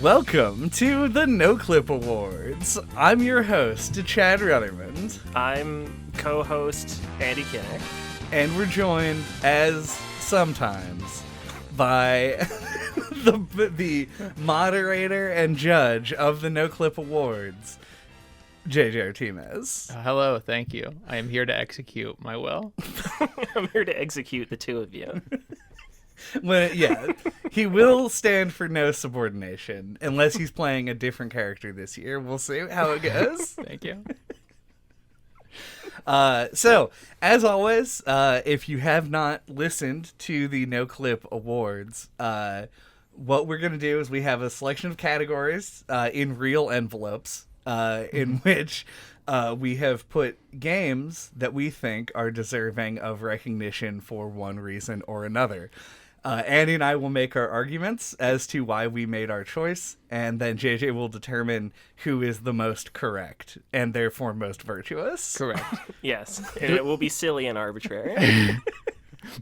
Welcome to the NOCLIP Awards. I'm your host, Chad Ruthermond. I'm co-host Andy Kinnick. And we're joined, as sometimes, by the moderator and judge of the NOCLIP Awards, JJ Artemis. Hello, thank you. I am here to execute my will. I'm here to execute the two of you. Well, yeah, he will stand for no subordination unless he's playing a different character this year. We'll see how it goes. Thank you. So, as always, if you have not listened to the NOCLIP Awards, what we're going to do is we have a selection of categories in real envelopes in which we have put games that we think are deserving of recognition for one reason or another. Andy and I will make our arguments as to why we made our choice, and then JJ will determine who is the most correct and therefore most virtuous. Correct. Yes, and it will be silly and arbitrary.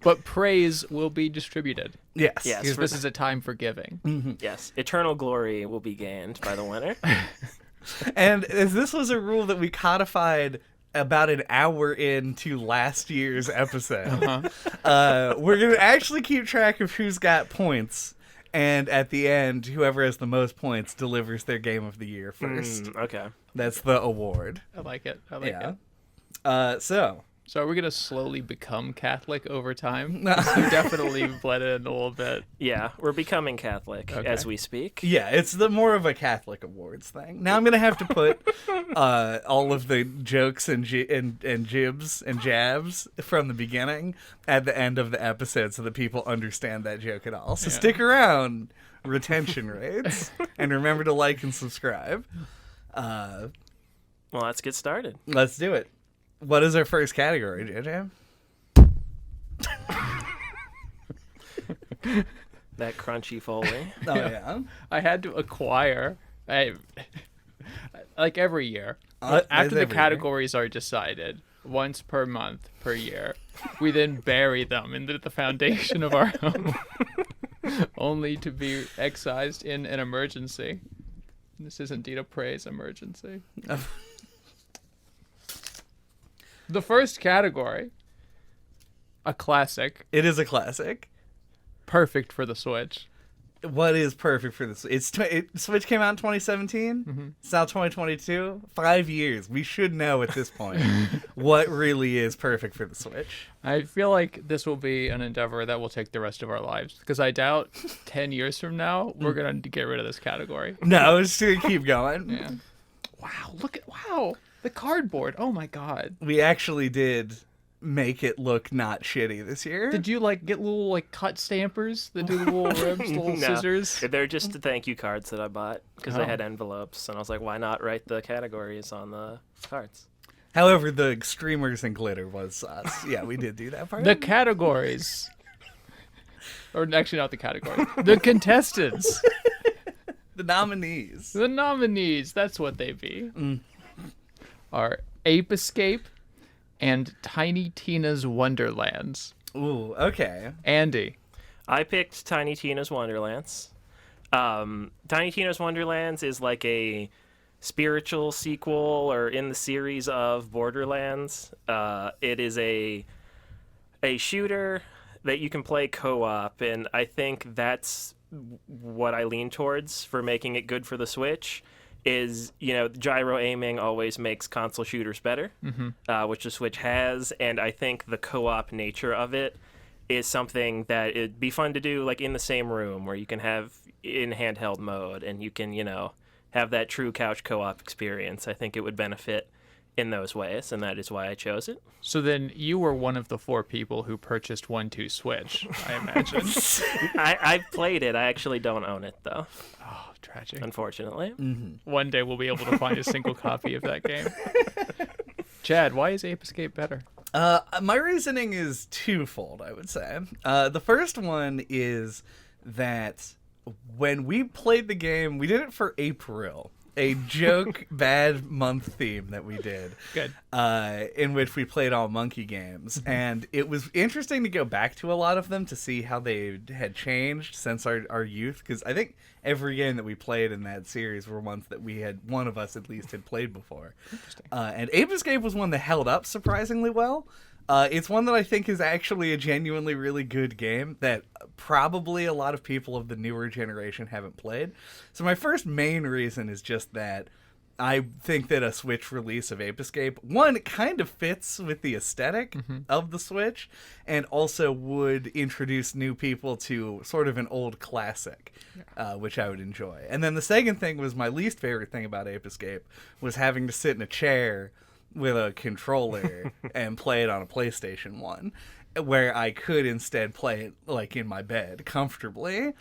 But praise will be distributed. Yes. Yes. Because this is a time for giving. Mm-hmm. Yes, eternal glory will be gained by the winner. And as this was a rule that we codified about an hour into last year's episode, we're going to actually keep track of who's got points. And at the end, whoever has the most points delivers their game of the year first. Okay. That's the award. I like it. I like it. So are we going to slowly become Catholic over time? You definitely bled in a little bit. Yeah, we're becoming Catholic as we speak. yeah, it's the more of a Catholic awards thing. Now I'm gonna have to put all of the jokes and jibs and jabs from the beginning at the end of the episode so that people understand that joke at all. So stick around, retention rates, and remember to like and subscribe. Well, let's get started. Let's do it. What is our first category, JJ? That crunchy Foley. Oh, yeah? I had to acquire, like every year, after the categories are decided, once per month, per year, we then bury them into the foundation of our home, only to be excised in an emergency. This is indeed a praise emergency. The first category, a classic. It is a classic. Perfect for the Switch. What is perfect for this? Switch came out in 2017. Mm-hmm. It's now 2022. 5 years. We should know at this point what really is perfect for the Switch. I feel like this will be an endeavor that will take the rest of our lives, because I doubt 10 years from now we're going to get rid of this category. No, it's just going to keep going. Yeah. Wow. The cardboard. Oh my God. We actually did make it look not shitty this year. Did you get little cut stampers that do the little ribs, the little scissors? They're just the thank you cards that I bought because they had envelopes, and I was like, why not write the categories on the cards? However, the streamers and glitter was us. Yeah, we did do that part. The categories. Or actually not the categories. The contestants. The nominees. The nominees. That's what they be. Are Ape Escape and Tiny Tina's Wonderlands. Ooh, okay. Andy. I picked Tiny Tina's Wonderlands. Tiny Tina's Wonderlands is like a spiritual sequel or in the series of Borderlands. It is a shooter that you can play co-op, and I think that's what I lean towards for making it good for the Switch. Is, gyro aiming always makes console shooters better, which the Switch has, and I think the co-op nature of it is something that it'd be fun to do in the same room, where you can have in handheld mode and you can, have that true couch co-op experience. I think it would benefit in those ways, and that is why I chose it. So then you were one of the 4 people who purchased 1-2 Switch, I imagine. I've played it. I actually don't own it, though. Oh, tragic. Unfortunately. Mm-hmm. One day we'll be able to find a single copy of that game. Chad, why is Ape Escape better? My reasoning is twofold, I would say. The first one is that when we played the game, we did it for April. a joke bad month theme that we did. Good. In which we played all monkey games. And it was interesting to go back to a lot of them to see how they had changed since our youth. Because I think every game that we played in that series were ones that one of us at least had played before. Interesting. And Ape Escape was one that held up surprisingly well. It's one that I think is actually a genuinely really good game that probably a lot of people of the newer generation haven't played. So my first main reason is just that I think that a Switch release of Ape Escape, one, it kind of fits with the aesthetic of the Switch, and also would introduce new people to sort of an old classic, which I would enjoy. And then the second thing was my least favorite thing about Ape Escape was having to sit in a chair with a controller and play it on a PlayStation 1, where I could instead play it like in my bed comfortably.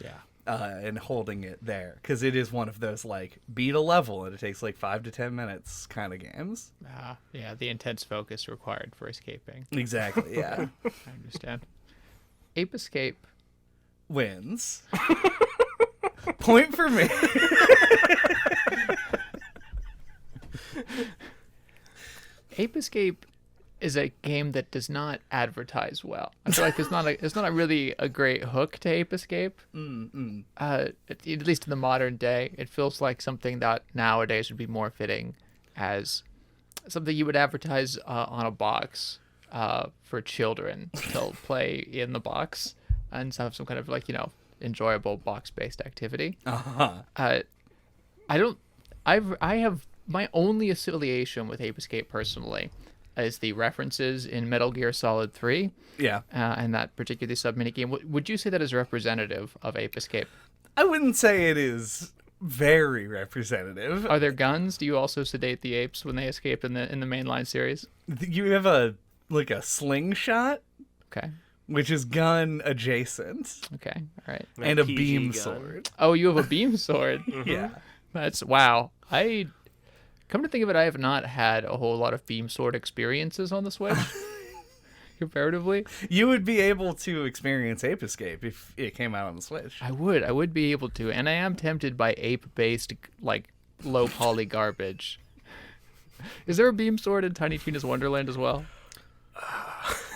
And holding it there, because it is one of those like beat a level and it takes like 5 to 10 minutes kind of games. Yeah, the intense focus required for escaping. Exactly. Yeah. I understand. Ape Escape wins. Point for me. Ape Escape is a game that does not advertise well. I feel like it's not really a great hook to Ape Escape. At least in the modern day, it feels like something that nowadays would be more fitting as something you would advertise on a box for children to play in the box and have some kind of like, enjoyable box-based activity. I have my only affiliation with Ape Escape personally is the references in Metal Gear Solid 3. Yeah. And that particularly sub-mini game. Would you say that is representative of Ape Escape? I wouldn't say it is very representative. Are there guns? Do you also sedate the apes when they escape in the mainline series? You have a slingshot. Okay. Which is gun adjacent. Okay. All right. And a PG beam gun. sword. Oh, you have a beam sword. Yeah. That's wow. Come to think of it, I have not had a whole lot of beam sword experiences on the Switch, comparatively. You would be able to experience Ape Escape if it came out on the Switch. I would be able to, and I am tempted by ape-based, like, low-poly garbage. Is there a beam sword in Tiny Tina's Wonderland as well?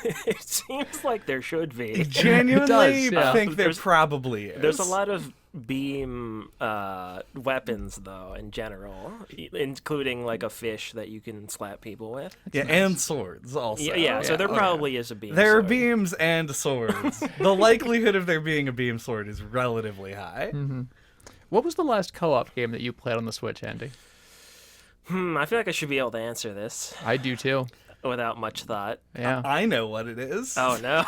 It seems like there should be. I genuinely yeah. think there probably is. There's a lot of beam weapons, though, in general, including like a fish that you can slap people with. Yeah, nice. And swords also. Yeah, so there probably is a beam There are sword. beams and swords. The likelihood of there being a beam sword is relatively high. What was the last co-op game that you played on the Switch, Andy? I feel like I should be able to answer this I do too. without much thought. Yeah. I know what it is. Oh, no.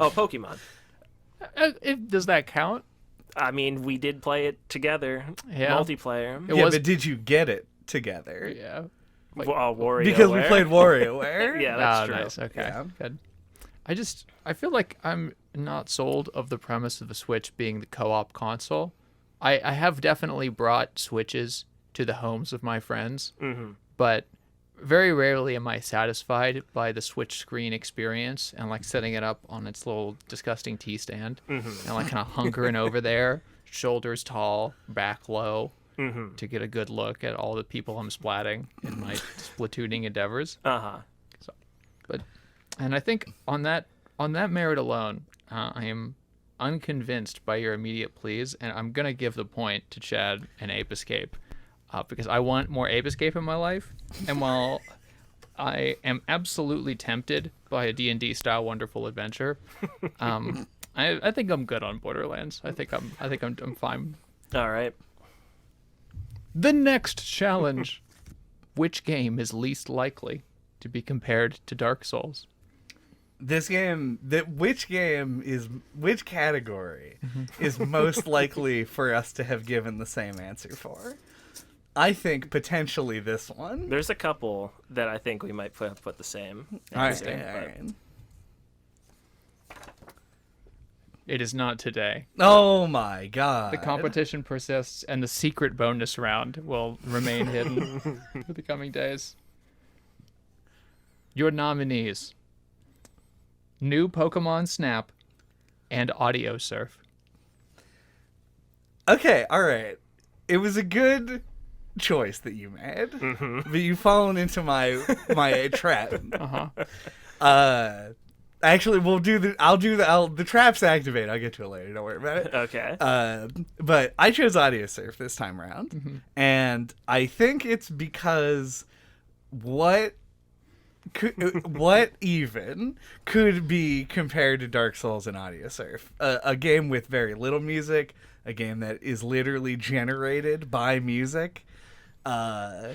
Oh, Pokemon. Does that count? I mean, we did play it together, Yeah. multiplayer. It Yeah, was- but did you get it together? Yeah. Like- WarioWare. Because we played WarioWare. Yeah, that's true. Nice. Okay. Yeah. Good. I feel like I'm not sold of the premise of the Switch being the co-op console. I have definitely brought Switches to the homes of my friends, but very rarely am I satisfied by the Switch screen experience and like setting it up on its little disgusting T stand and like kind of hunkering over there, shoulders tall, back low, to get a good look at all the people I'm splatting in my splatooning endeavors. And I think on that merit alone, I am unconvinced by your immediate pleas, and I'm gonna give the point to Chad and Ape Escape, because I want more Ape Escape in my life. And while I am absolutely tempted by a D&D style wonderful adventure, I think I'm good on Borderlands. I think I'm fine. All right. The next challenge: which game is least likely to be compared to Dark Souls? Which category is most likely for us to have given the same answer for? I think potentially this one. There's a couple that I think we might put the same. All answer, right. It is not today. Oh my god. The competition persists, and the secret bonus round will remain hidden for the coming days. Your nominees: New Pokemon Snap and Audio Surf. Okay, all right. It was a good choice that you made, but you've fallen into my trap. Actually, the traps activate. I'll get to it later. Don't worry about it. Okay. But I chose audio surf this time around, and I think it's because what even could be compared to Dark Souls and audio surf? A game with very little music, a game that is literally generated by music, a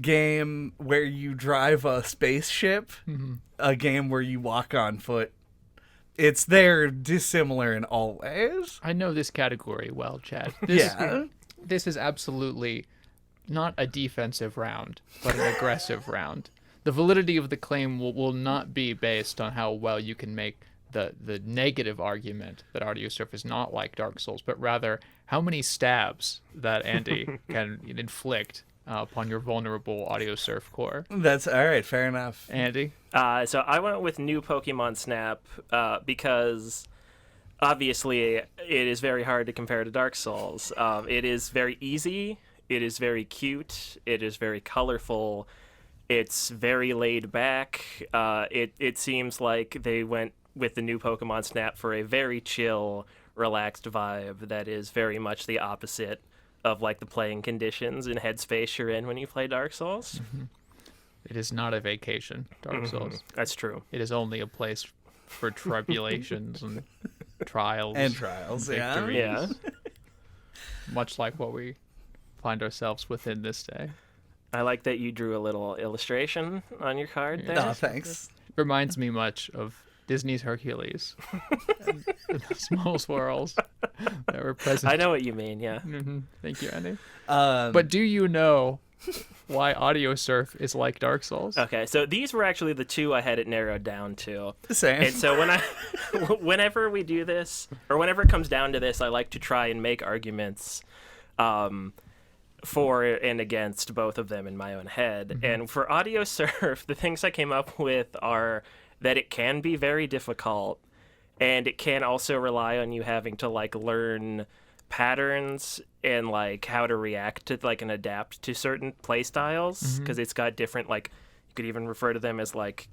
game where you drive a spaceship, a game where you walk on foot. They're dissimilar in all ways. I know this category well, Chad. This is absolutely not a defensive round, but an aggressive round. The validity of the claim will not be based on how well you can make the negative argument that audio surf is not like Dark Souls, but rather how many stabs that Andy can inflict upon your vulnerable audio surf core. That's all right. Fair enough. Andy? So I went with new Pokemon Snap because obviously it is very hard to compare to Dark Souls. It is very easy. It is very cute. It is very colorful. It's very laid back. It seems like they went with the new Pokemon Snap for a very chill, relaxed vibe that is very much the opposite of like the playing conditions and headspace you're in when you play Dark Souls. It is not a vacation, Dark Souls. That's true. It is only a place for tribulations and trials. Victories. Yeah. Much like what we find ourselves within this day. I like that you drew a little illustration on your card there. Oh, thanks. Reminds me much of Disney's Hercules. And the small swirls that were present. I know what you mean, yeah. Thank you, Andy. But do you know why audio surf is like Dark Souls? Okay, so these were actually the two I had it narrowed down to. Same. And so whenever we do this, or whenever it comes down to this, I like to try and make arguments for and against both of them in my own head. And for audio surf, the things I came up with are that it can be very difficult, and it can also rely on you having to like learn patterns and like how to react to like and adapt to certain play styles, because it's got different, like you could even refer to them as like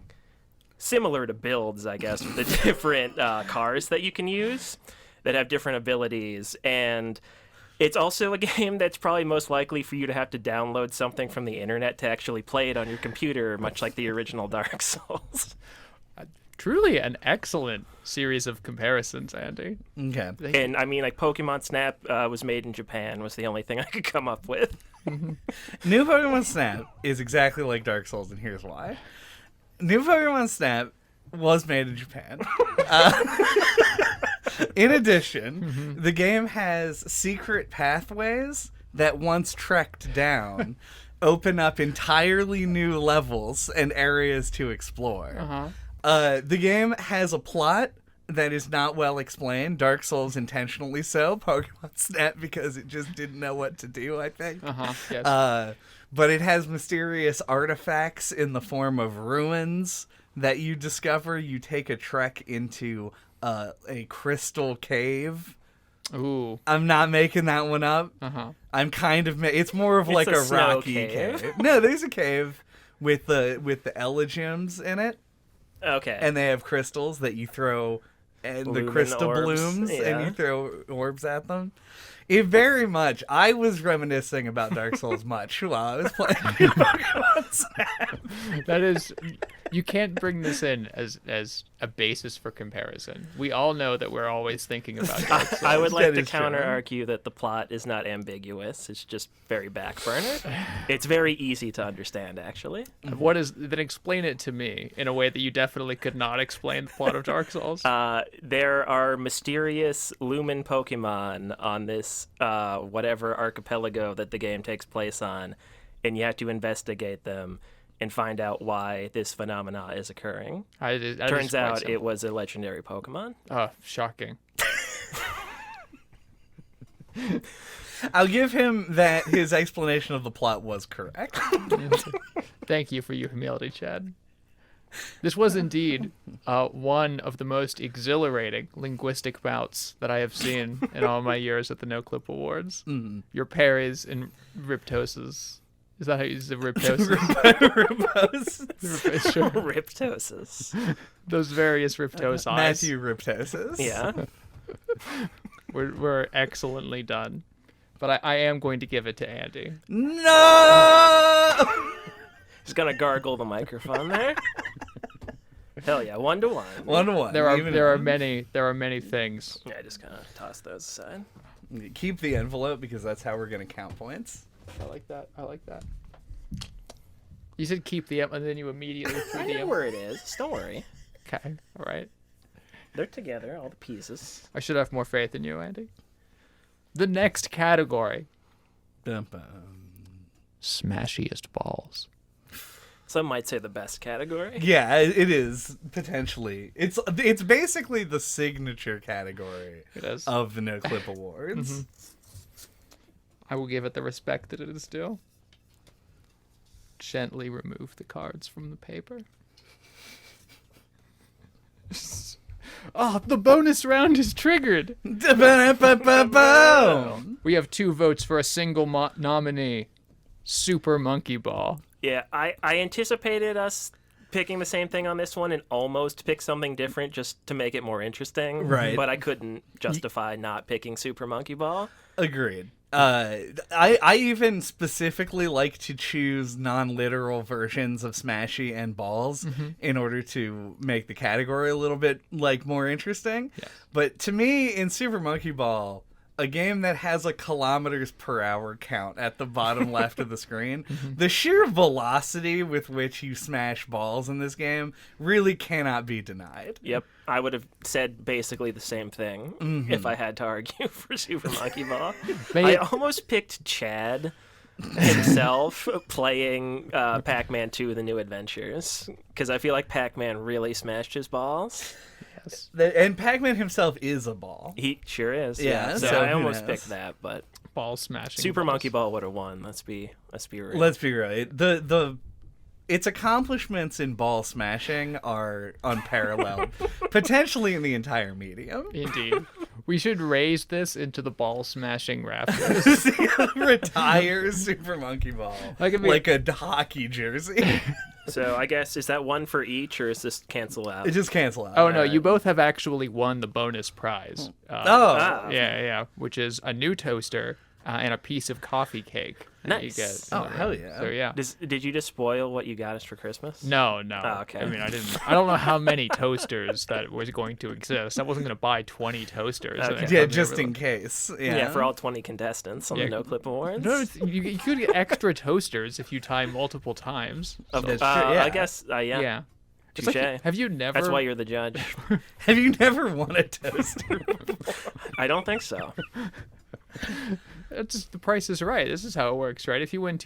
similar to builds, I guess, with the different cars that you can use that have different abilities. And it's also a game that's probably most likely for you to have to download something from the internet to actually play it on your computer, much like the original Dark Souls. Truly an excellent series of comparisons, Andy. Okay. And I mean, like Pokemon Snap was made in Japan was the only thing I could come up with. New Pokemon Snap is exactly like Dark Souls, and here's why. New Pokemon Snap was made in Japan. In addition, the game has secret pathways that once trekked down open up entirely new levels and areas to explore. The game has a plot that is not well explained. Dark Souls intentionally so. Pokemon Snap because it just didn't know what to do, I think. Yes. But it has mysterious artifacts in the form of ruins that you discover. You take a trek into a crystal cave. Ooh. I'm not making that one up. I'm kind of... it's more of like a rocky cave. No, there's a cave with the Elegems in it. Okay. And they have crystals that you throw, and Lumen the crystal orbs. blooms, Yeah. and you throw orbs at them. It very much... I was reminiscing about Dark Souls much while I was playing Pokemon Snap. That is... You can't bring this in as a basis for comparison. We all know that we're always thinking about Dark Souls. I would like That to is counter true. argue that the plot is not ambiguous. It's just very backburner. It's very easy to understand, actually. What is... Then explain it to me in a way that you definitely could not explain the plot of Dark Souls. There are mysterious Lumen Pokemon on this whatever archipelago that the game takes place on, and you have to investigate them and find out why this phenomena is occurring. Turns out it was a legendary Pokemon. Oh, shocking. I'll give him that his explanation of the plot was correct. Thank you for your humility, Chad. This was indeed one of the most exhilarating linguistic bouts that I have seen in all my years at the NOCLIP Awards. Mm. Your parries and riptoses. Is that how you use the riptoses? Sure. Riptoses. Those various riptoses. Matthew Riptosis. Yeah. were excellently done. But I am going to give it to Andy. No! He's gonna gargle the microphone there. Hell yeah, 1-1. 1-1. There are many things. Yeah, I just kind of toss those aside. Keep the envelope because that's how we're gonna count points. I like that. You said keep the and then you immediately threw I the know where it is. Don't worry. Okay, all right. They're together, all the pieces. I should have more faith in you, Andy. The next category. Dum-bum. Smashiest balls. Some might say the best category. Yeah, it is potentially. It's basically the signature category It is. of the NOCLIP Awards. I will give it the respect that it is due. Gently remove the cards from the paper. Oh, the bonus round is triggered. Da-ba-da-ba-ba-boom. We have 2 votes for a single nominee. Super Monkey Ball. Yeah, I anticipated us picking the same thing on this one and almost pick something different just to make it more interesting. Right. But I couldn't justify not picking Super Monkey Ball. Agreed. I even specifically like to choose non-literal versions of Smashy and Balls in order to make the category a little bit more interesting. Yes. But to me, in Super Monkey Ball, a game that has a kilometers per hour count at the bottom left of the screen, the sheer velocity with which you smash balls in this game really cannot be denied. Yep, I would have said basically the same thing if I had to argue for Super Monkey Ball. I almost picked Chad himself playing Pac-Man 2: The New Adventures because I feel like Pac-Man really smashed his balls. Yes. And Pac-Man himself is a ball. He sure is. Yeah, So so I who almost knows? picked that, but Ball smashing. Super balls. Monkey Ball would have won. Let's be real. Let's be right. Its accomplishments in ball smashing are unparalleled, potentially in the entire medium. Indeed. We should raise this into the ball smashing rafters. Retire Super Monkey Ball That could be- like a hockey jersey. So I guess, is that one for each, or is this cancel out? It just cancel out. Oh no, you both have actually won the bonus prize. Yeah, which is a new toaster and a piece of coffee cake. That Nice. You get. Oh, hell yeah. So yeah. Did you just spoil what you got us for Christmas? No. Oh, okay. I mean, I don't know how many toasters that was going to exist. I wasn't going to buy 20 toasters. Okay. Yeah, just in case. Yeah, for all 20 contestants on Yeah. the NOCLIP Awards. No, you could get extra toasters if you tie multiple times. Oh, That's true, yeah. I guess, yeah. Yeah. It's Touche. like, have you never? That's why you're the judge. Have you never won a toaster before? I don't think so. It's just, the price is right. This is how it works, right? If you win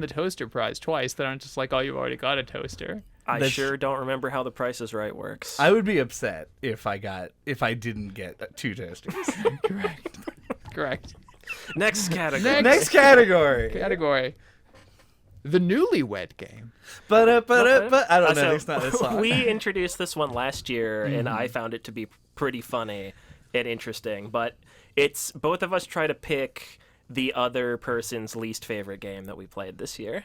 the toaster prize twice, then I'm just like, oh, you've already got a toaster. I sure don't remember how the Price is Right works. I would be upset if I didn't get 2 toasters. Correct. Next category. Next category. Category. The Newlywed Game. But I don't know. So, It's not this song. we introduced this one last year, and I found it to be pretty funny and interesting. But it's both of us try to pick the other person's least favorite game that we played this year.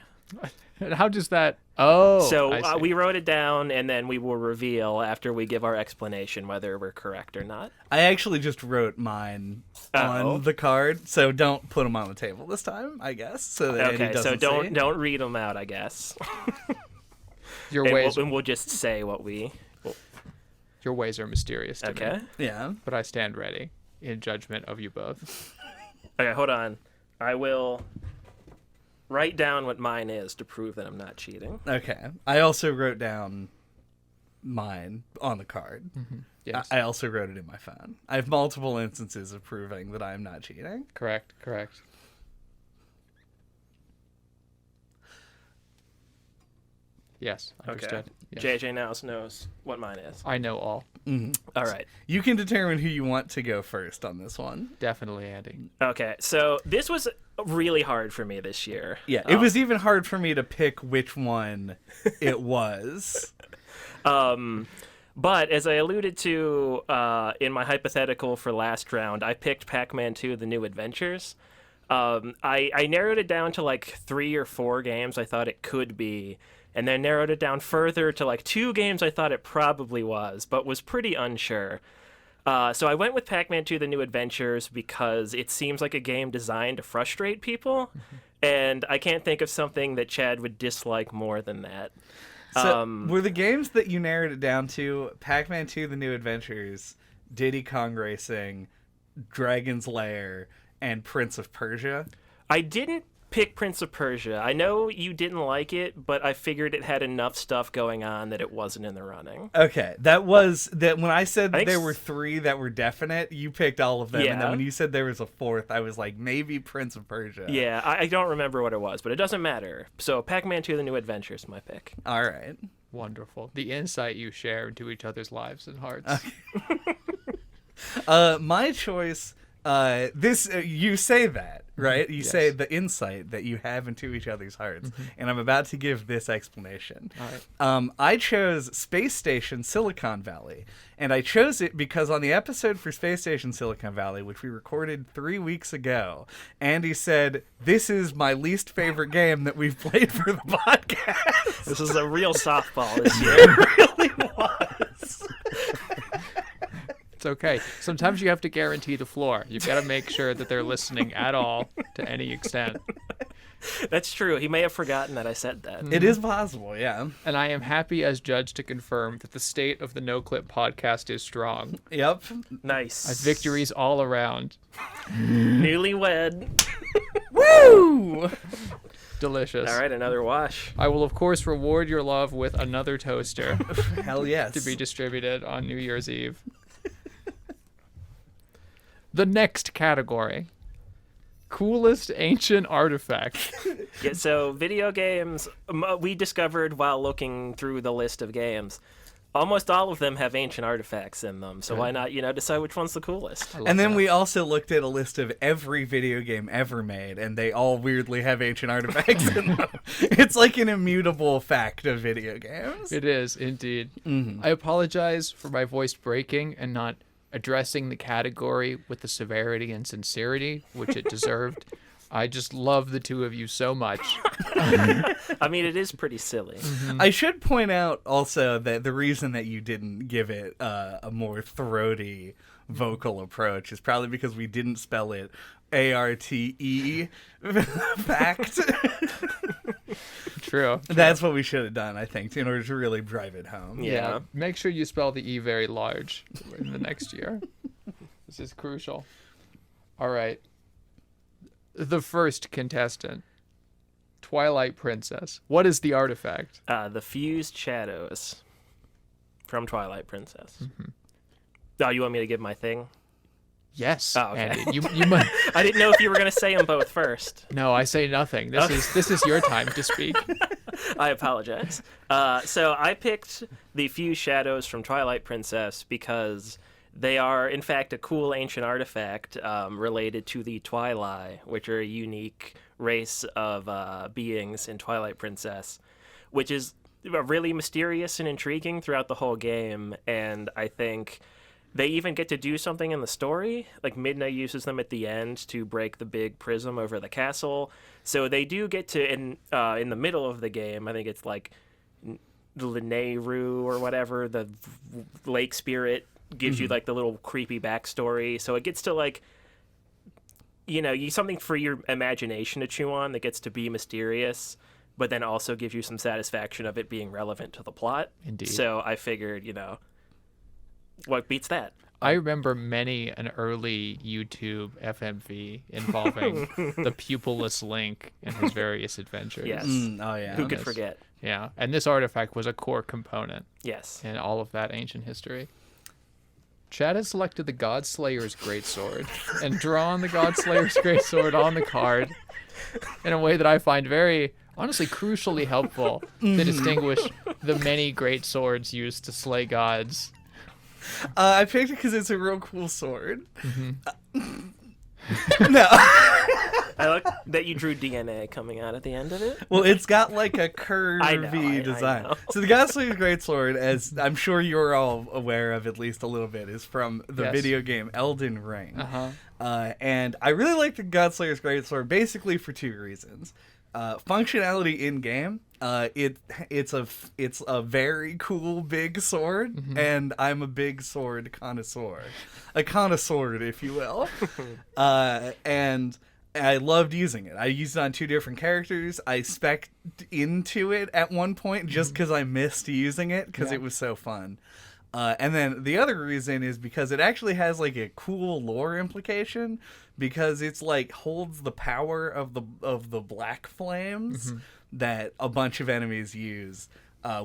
And how does that? Oh. So I see. we wrote it down, and then we will reveal after we give our explanation whether we're correct or not. I actually just wrote mine Uh-oh. on the card, so don't put them on the table this time, I guess. So that Andy Okay, doesn't so see. don't read them out, I guess. Your And ways. we'll just say what we. Your ways are mysterious to Okay. me. Yeah. But I stand ready in judgment of you both. Okay, hold on. I will write down what mine is to prove that I'm not cheating. Okay. I also wrote down mine on the card. Yes. I also wrote it in my phone. I have multiple instances of proving that I am not cheating. Correct. Yes, understood. Yes. JJ now knows what mine is. I know all. All right. You can determine who you want to go first on this one. Definitely, Andy. Okay, so this was really hard for me this year. Yeah, it was even hard for me to pick which one it was. But as I alluded to in my hypothetical for last round, I picked Pac-Man 2: The New Adventures. I narrowed it down to like 3 or 4 games I thought it could be, and then narrowed it down further to like 2 games I thought it probably was, but was pretty unsure. So I went with Pac-Man 2: The New Adventures because it seems like a game designed to frustrate people, and I can't think of something that Chad would dislike more than that. So, were the games that you narrowed it down to Pac-Man 2: The New Adventures, Diddy Kong Racing, Dragon's Lair, and Prince of Persia? I didn't pick Prince of Persia. I know you didn't like it, but I figured it had enough stuff going on that it wasn't in the running. Okay, that when I said there were 3 that were definite, you picked all of them, and then when you said there was a 4th, I was like, maybe Prince of Persia. Yeah, I don't remember what it was, but it doesn't matter. So Pac-Man 2: The New Adventures is my pick. All right. Wonderful. The insight you share into each other's lives and hearts. My choice, you say that, right? You say the insight that you have into each other's hearts, and I'm about to give this explanation. All right. I chose Space Station Silicon Valley, and I chose it because on the episode for Space Station Silicon Valley, which we recorded 3 weeks ago, Andy said, "This is my least favorite game that we've played for the podcast." This is a real softball this year. It really was. It's okay. Sometimes you have to guarantee the floor. You've got to make sure that they're listening at all to any extent. That's true. He may have forgotten that I said that. It is possible, yeah. And I am happy as judge to confirm that the state of the NOCLIP podcast is strong. Yep. Nice. Victories all around. Newlywed. Woo! Delicious. All right, another wash. I will, of course, reward your love with another toaster Hell yes. to be distributed on New Year's Eve. The next category. Coolest ancient artifact. Yeah, so video games, we discovered while looking through the list of games, almost all of them have ancient artifacts in them. So why not, decide which one's the coolest? And then we also looked at a list of every video game ever made, and they all weirdly have ancient artifacts in them. It's like an immutable fact of video games. It is, indeed. I apologize for my voice breaking and not addressing the category with the severity and sincerity which it deserved. I just love the two of you so much. I mean, it is pretty silly. I should point out also that the reason that you didn't give it a more throaty vocal approach is probably because we didn't spell it A-R-T-E fact. True. That's what we should have done, I think, in order to really drive it home. Yeah. Make sure you spell the E very large in the next year. This is crucial. All right. The first contestant, Twilight Princess. What is the artifact? The Fused Shadows from Twilight Princess. Oh, you want me to give my thing? Yes. Oh, okay. Andy, you might. I didn't know if you were going to say them both first. No, I say nothing. This is your time to speak. I apologize. So I picked the Fused Shadows from Twilight Princess because they are, in fact, a cool ancient artifact related to the Twilight, which are a unique race of beings in Twilight Princess, which is really mysterious and intriguing throughout the whole game. And I think they even get to do something in the story. Like Midna uses them at the end to break the big prism over the castle. So they do get to, in the middle of the game, I think it's like Lineru or whatever, the lake spirit gives you like the little creepy backstory. So it gets to like, something for your imagination to chew on that gets to be mysterious, but then also gives you some satisfaction of it being relevant to the plot. Indeed. So I figured, what beats that? I remember many an early YouTube FMV involving the pupilless Link and his various adventures. Yes. Oh, yeah. Who could forget? Yeah, and this artifact was a core component Yes. in all of that ancient history. Chad has selected the Godslayer's Greatsword and drawn the Godslayer's Greatsword on the card in a way that I find very, honestly, crucially helpful to distinguish the many great swords used to slay gods. I picked it because it's a real cool sword. No. I like that you drew DNA coming out at the end of it. Well, it's got like a curvy design. I know. So the Godslayer's Greatsword, as I'm sure you're all aware of at least a little bit, is from the video game Elden Ring. And I really like the Godslayer's Greatsword basically for two reasons. Functionality in game. It's a very cool big sword, and I'm a big sword connoisseur, a connoisseur, if you will. And I loved using it. I used it on two different characters. I spec'd into it at one point just because I missed using it because it was so fun. And then the other reason is because it actually has like a cool lore implication, because it's like holds the power of the black flames that a bunch of enemies use,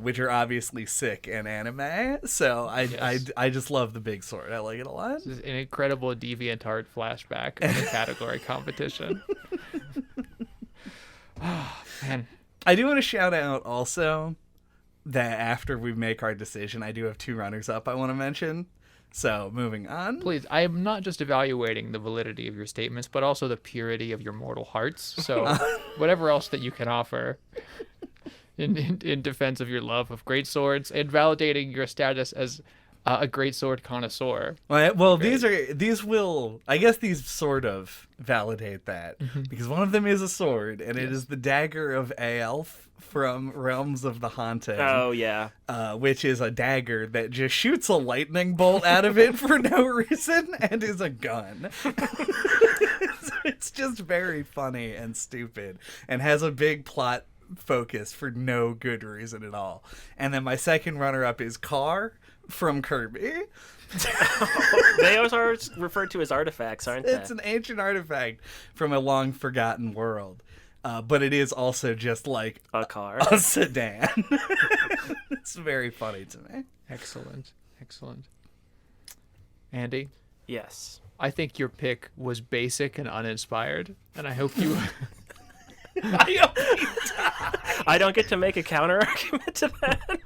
which are obviously sick in anime. So I just love the big sword. I like it a lot. This is an incredible DeviantArt flashback of the category competition. Oh, man. I do want to shout out also that after we make our decision, I do have two runners up I want to mention. So moving on. Please, I am not just evaluating the validity of your statements, but also the purity of your mortal hearts. So whatever else that you can offer in defense of your love of great swords and validating your status as a great sword connoisseur. Well, these sort of validate that, because one of them is a sword, and it is the dagger of Aelf from Realms of the Haunted. Oh, yeah. Which is a dagger that just shoots a lightning bolt out of it for no reason and is a gun. So it's just very funny and stupid and has a big plot focus for no good reason at all. And then my second runner-up is Car from Kirby. They always are referred to as artifacts, aren't they? It's an ancient artifact from a long forgotten world. But it is also just like a car, a sedan. It's very funny to me. Excellent. Andy? Yes. I think your pick was basic and uninspired, and I hope you... I don't get to make a counter argument to that.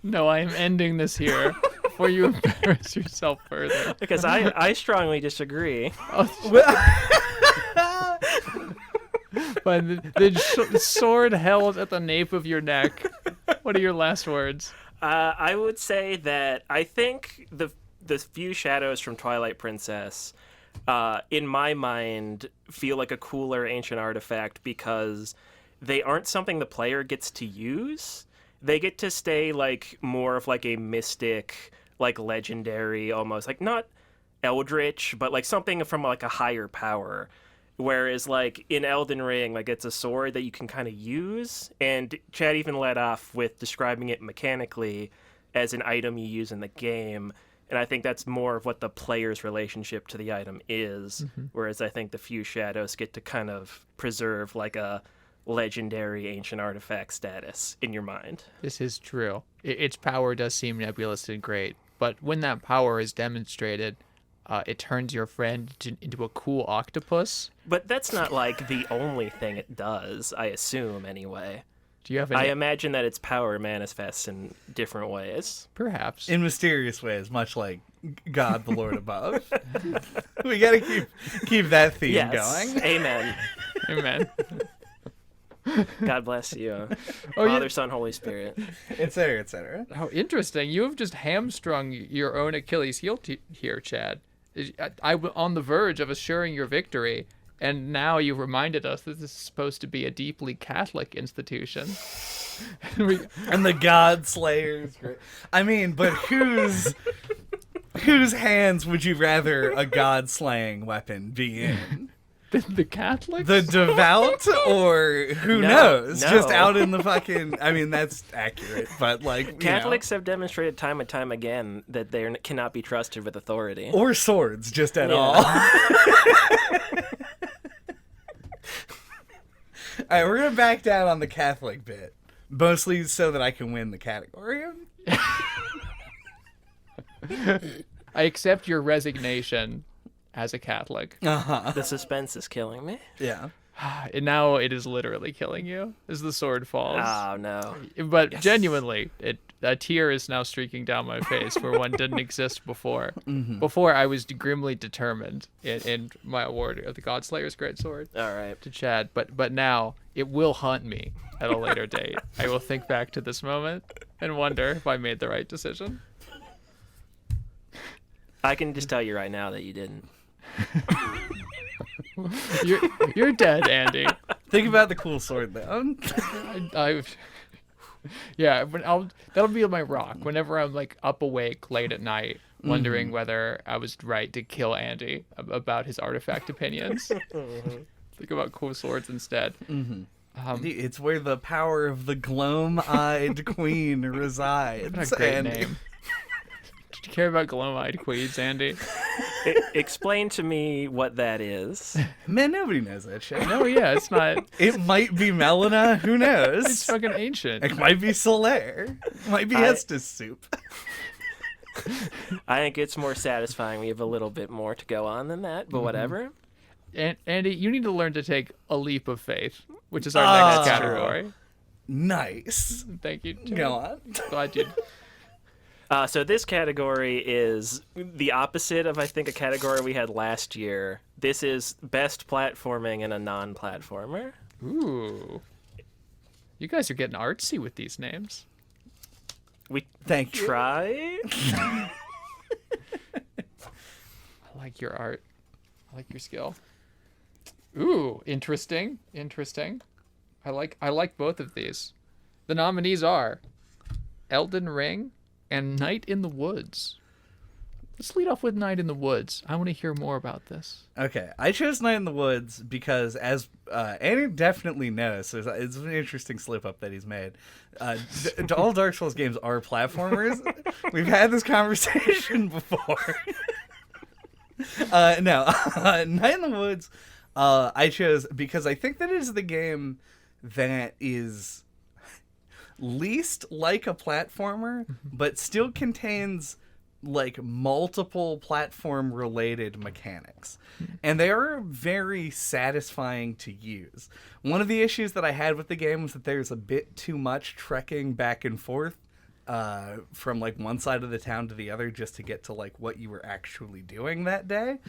No, I am ending this here before you embarrass yourself further. Because I strongly disagree. But the sword held at the nape of your neck. What are your last words? I would say that I think the few shadows from Twilight Princess, in my mind, feel like a cooler ancient artifact because they aren't something the player gets to use. They get to stay like more of like a mystic, like legendary, almost like not eldritch, but like something from like a higher power. Whereas like in Elden Ring, like it's a sword that you can kind of use. And Chad even led off with describing it mechanically as an item you use in the game. And I think that's more of what the player's relationship to the item is. Whereas I think the few shadows get to kind of preserve like a legendary ancient artifact status in your mind. This is true. Its power does seem nebulous and great, but when that power is demonstrated, it turns your friend into a cool octopus. But that's not like the only thing it does, I assume, anyway. Do you have I imagine that its power manifests in different ways. Perhaps. In mysterious ways, much like God the Lord above. We gotta keep that theme going. Amen. Amen. God bless you. Father, Son, Holy Spirit. Etc., etc. How interesting. You have just hamstrung your own Achilles heel here, Chad. I was on the verge of assuring your victory, and now you've reminded us that this is supposed to be a deeply Catholic institution. And the God Slayers. I mean, but whose hands would you rather a God-slaying weapon be in? The Catholics? The devout, or who knows? No. Just out in the fucking... I mean, that's accurate, but like... Catholics have demonstrated time and time again that they cannot be trusted with authority. Or swords, just at all. All right, we're going to back down on the Catholic bit. Mostly so that I can win the category. I accept your resignation as a Catholic. Uh-huh. The suspense is killing me. Yeah. And now it is literally killing you as the sword falls. Oh no! But genuinely, a tear is now streaking down my face where one didn't exist before. Before I was grimly determined in my award of the Godslayer's Greatsword. All right. To Chad, but now it will haunt me at a later date. I will think back to this moment and wonder if I made the right decision. I can just tell you right now that you didn't. You're dead, Andy. Think about the cool sword, though. Yeah, that'll be my rock whenever I'm like up awake late at night, wondering whether I was right to kill Andy about his artifact opinions. Think about cool swords instead. It's where the power of the gloam-eyed queen resides. What a great name. Did you care about gloam-eyed queens, Andy? Explain to me what that is. Man, nobody knows that shit. No, yeah, it's not. It might be Melina. Who knows? It's fucking ancient. It might be Solaire. It might be Estes soup. I think it's more satisfying. We have a little bit more to go on than that, but whatever. And Andy, you need to learn to take a leap of faith, which is our next category. Nice. Thank you. Go on. Glad you. So this category is the opposite of, I think, a category we had last year. This is best platforming in a non-platformer. Ooh. You guys are getting artsy with these names. We Thank you. try. I like your art. I like your skill. Ooh, interesting. I like both of these. The nominees are Elden Ring and Night in the Woods. Let's lead off with Night in the Woods. I want to hear more about this. Okay, I chose Night in the Woods because, as Andy definitely knows, so it's an interesting slip-up that he's made. All Dark Souls games are platformers. We've had this conversation before. Night in the Woods, I chose because I think that it is the game that is least like a platformer, but still contains like multiple platform related mechanics, and they are very satisfying to use. One of the issues that I had with the game was that there's a bit too much trekking back and forth from like one side of the town to the other just to get to like what you were actually doing that day.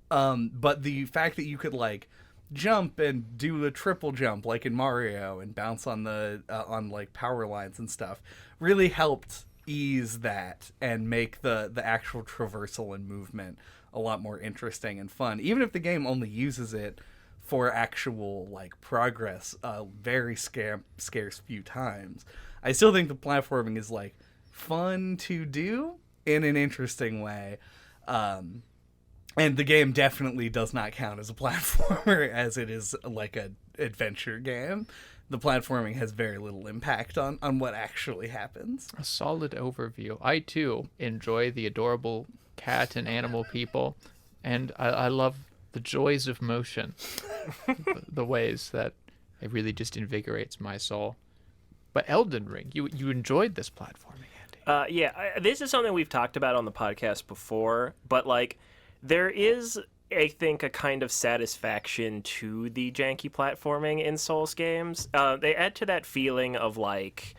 But the fact that you could like jump and do a triple jump like in Mario and bounce on the on like power lines and stuff really helped ease that and make the actual traversal and movement a lot more interesting and fun, even if the game only uses it for actual like progress very scarce few times. I still think the platforming is like fun to do in an interesting way. And the game definitely does not count as a platformer, as it is like an adventure game. The platforming has very little impact on what actually happens. A solid overview. I, too, enjoy the adorable cat and animal people, and I love the joys of motion, the ways that it really just invigorates my soul. But Elden Ring, you enjoyed this platforming, Andy. Yeah, this is something we've talked about on the podcast before, but like there is, I think, a kind of satisfaction to the janky platforming in Souls games. They add to that feeling of like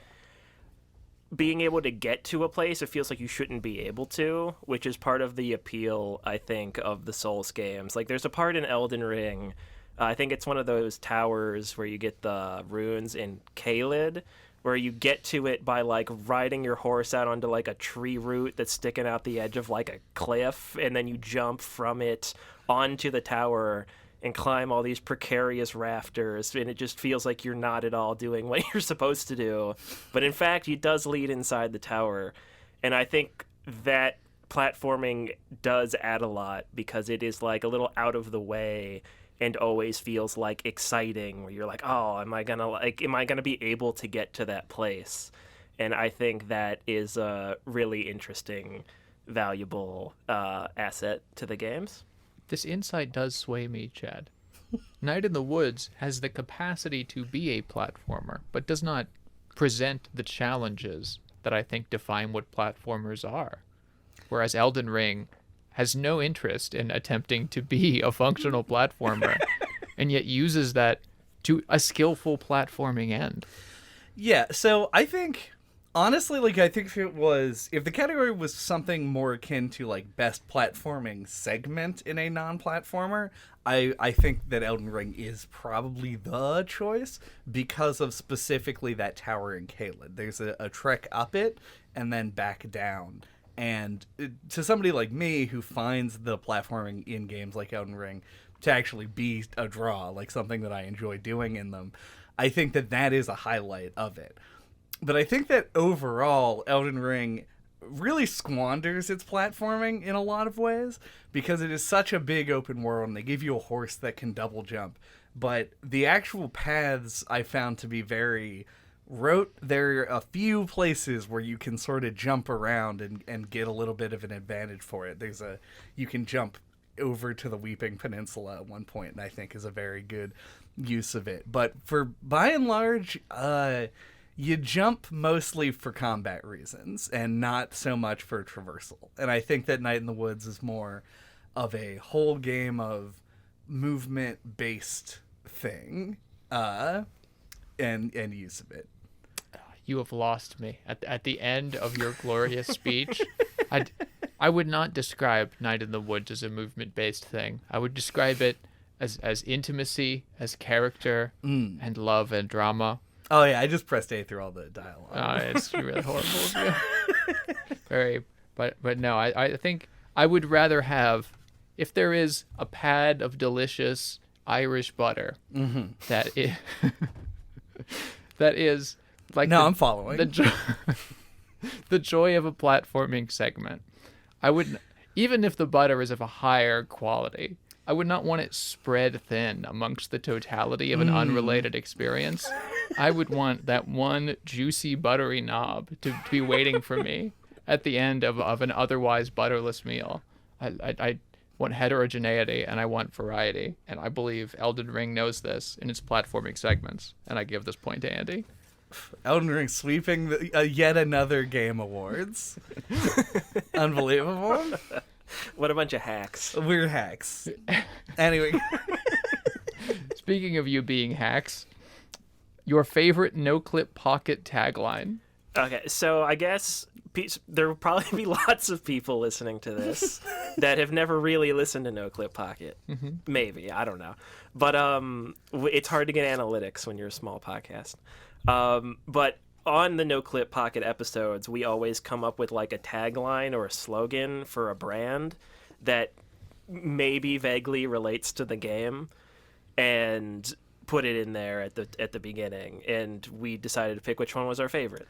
being able to get to a place it feels like you shouldn't be able to, which is part of the appeal, I think, of the Souls games. Like there's a part in Elden Ring, I think it's one of those towers where you get the runes in Caelid, where you get to it by like riding your horse out onto like a tree root that's sticking out the edge of like a cliff, and then you jump from it onto the tower and climb all these precarious rafters, and it just feels like you're not at all doing what you're supposed to do. But in fact, it does lead inside the tower. And I think that platforming does add a lot because it is like a little out of the way and always feels like exciting, where you're like, oh, am I gonna be able to get to that place? And I think that is a really interesting, valuable asset to the games. This insight does sway me, Chad. Night in the Woods has the capacity to be a platformer, but does not present the challenges that I think define what platformers are. Whereas Elden Ring has no interest in attempting to be a functional platformer and yet uses that to a skillful platforming end. Yeah, so I think, honestly, like, I think if the category was something more akin to, like, best platforming segment in a non-platformer, I think that Elden Ring is probably the choice because of specifically that tower in Caelid. There's a trek up it and then back down. And to somebody like me who finds the platforming in games like Elden Ring to actually be a draw, like something that I enjoy doing in them, I think that is a highlight of it. But I think that overall, Elden Ring really squanders its platforming in a lot of ways because it is such a big open world and they give you a horse that can double jump. But the actual paths I found to be very rote. There are a few places where you can sort of jump around and get a little bit of an advantage for it. You can jump over to the Weeping Peninsula at one point, and I think is a very good use of it. But by and large, you jump mostly for combat reasons and not so much for traversal. And I think that Night in the Woods is more of a whole game of movement-based thing and use of it. You have lost me. At the end of your glorious speech, I would not describe Night in the Woods as a movement-based thing. I would describe it as intimacy, as character, and love and drama. Oh, yeah, I just pressed A through all the dialogue. It's really horrible of you. Very, but no, I think I would rather have, if there is a pad of delicious Irish butter that is like I'm following. The joy of a platforming segment. I would, even if the butter is of a higher quality, I would not want it spread thin amongst the totality of an unrelated experience. I would want that one juicy buttery knob to be waiting for me at the end of an otherwise butterless meal. I want heterogeneity and I want variety, and I believe Elden Ring knows this in its platforming segments, and I give this point to Andy. Elden Ring sweeping yet another game awards. Unbelievable. What a bunch of hacks. We're hacks. Anyway. Speaking of you being hacks, your favorite NOCLIP Pocket tagline. Okay, so I guess there will probably be lots of people listening to this that have never really listened to NoClip Pocket. Maybe, I don't know. But it's hard to get analytics when you're a small podcast. But on the NoClip Pocket episodes, we always come up with like a tagline or a slogan for a brand that maybe vaguely relates to the game, and put it in there at the beginning. And we decided to pick which one was our favorite.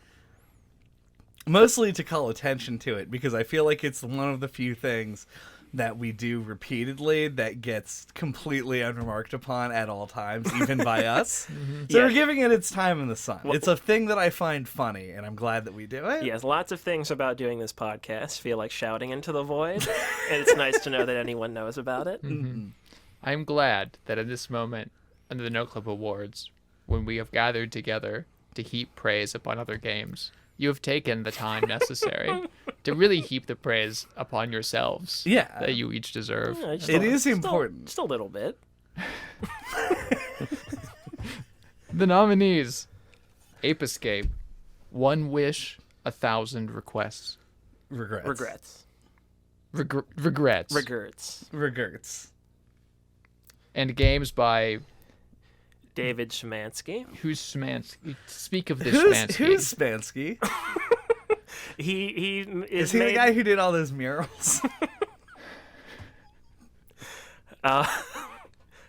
Mostly to call attention to it, because I feel like it's one of the few things that we do repeatedly that gets completely unremarked upon at all times, even by us. So we're giving it its time in the sun. It's a thing that I find funny, and I'm glad that we do it. Yes, lots of things about doing this podcast feel like shouting into the void, and it's nice to know that anyone knows about it. I'm glad that at this moment, under the NoClip Awards, when we have gathered together to heap praise upon other games, you have taken the time necessary to really heap the praise upon yourselves that you each deserve. Yeah, it is important. Just a little bit. The nominees: Ape Escape, One Wish, 1,000 Requests. Regrets. Regrets. And games by David Szymanski. Who's Szymanski? Speak of this Szymanski. Who's Szymanski? Is he the guy who did all those murals?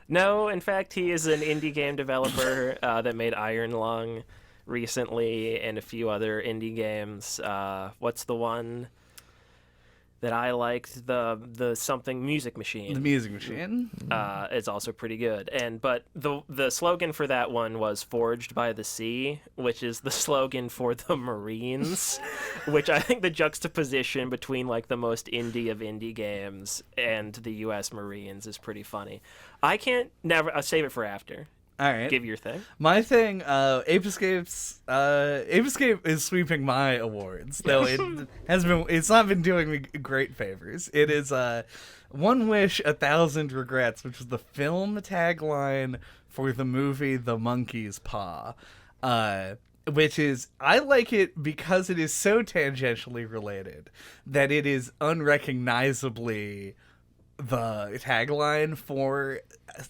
No, in fact, he is an indie game developer that made Iron Lung recently and a few other indie games. What's the one that I liked? The something Music Machine. The Music Machine. It's also pretty good. But the slogan for that one was "Forged by the Sea," which is the slogan for the Marines, which I think the juxtaposition between like the most indie of indie games and the U.S. Marines is pretty funny. I'll save it for after. All right. Give your thing. My thing, Ape Escape's, Ape Escape is sweeping my awards, though it's not been doing me great favors. It is, One Wish, 1,000 Regrets, which is the film tagline for the movie The Monkey's Paw. Which is, I like it because it is so tangentially related that it is unrecognizably the tagline for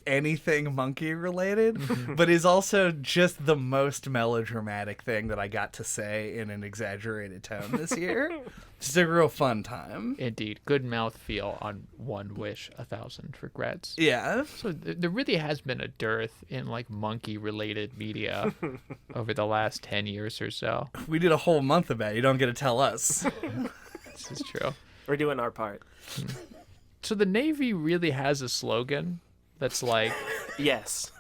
anything monkey related, but is also just the most melodramatic thing that I got to say in an exaggerated tone this year. Just a real fun time. Indeed. Good mouthfeel on One Wish, 1,000 Regrets. Yeah. So there really has been a dearth in like monkey related media over the last 10 years or so. We did a whole month about it. You don't get to tell us. This is true. We're doing our part. So the Navy really has a slogan that's like, Yes.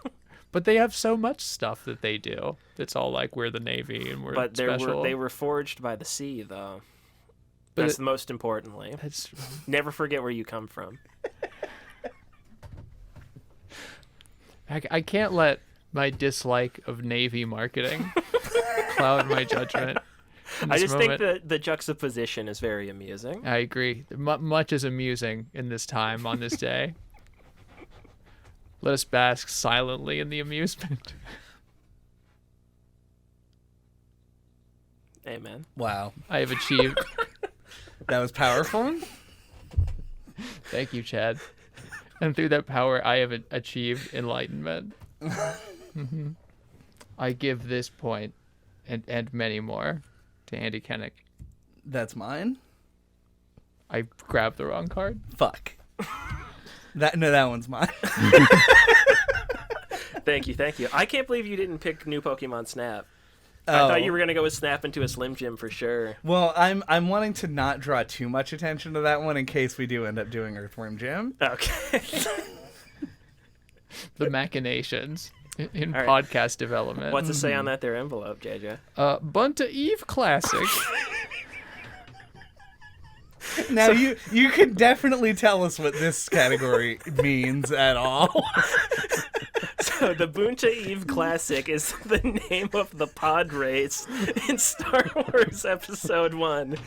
but they have so much stuff that they do. That's all like, we're the Navy and we're But special. they were forged by the sea, though. But That's most importantly. That's Never forget where you come from. I can't let my dislike of Navy marketing cloud my judgment. I just moment. think the juxtaposition is very amusing. I agree. Much is amusing in this time on this day. Let us bask silently in the amusement. Amen. Wow. I have achieved. That was powerful. Thank you, Chad. And through that power, I have achieved enlightenment. I give this point and many more to Andy Kennick. That's mine. I grabbed the wrong card. Fuck. That one's mine. Thank you. I can't believe you didn't pick new Pokemon Snap. Oh. I thought you were gonna go with Snap into a Slim Jim for sure. Well, I'm wanting to not draw too much attention to that one in case we do end up doing Earthworm Jim. Okay. The machinations in All right. podcast development. What's it say on that there envelope, JJ? Bunta Eve Classic. Now you can definitely tell us what this category means at all. So the Bunta Eve Classic is the name of the pod race in Star Wars Episode 1,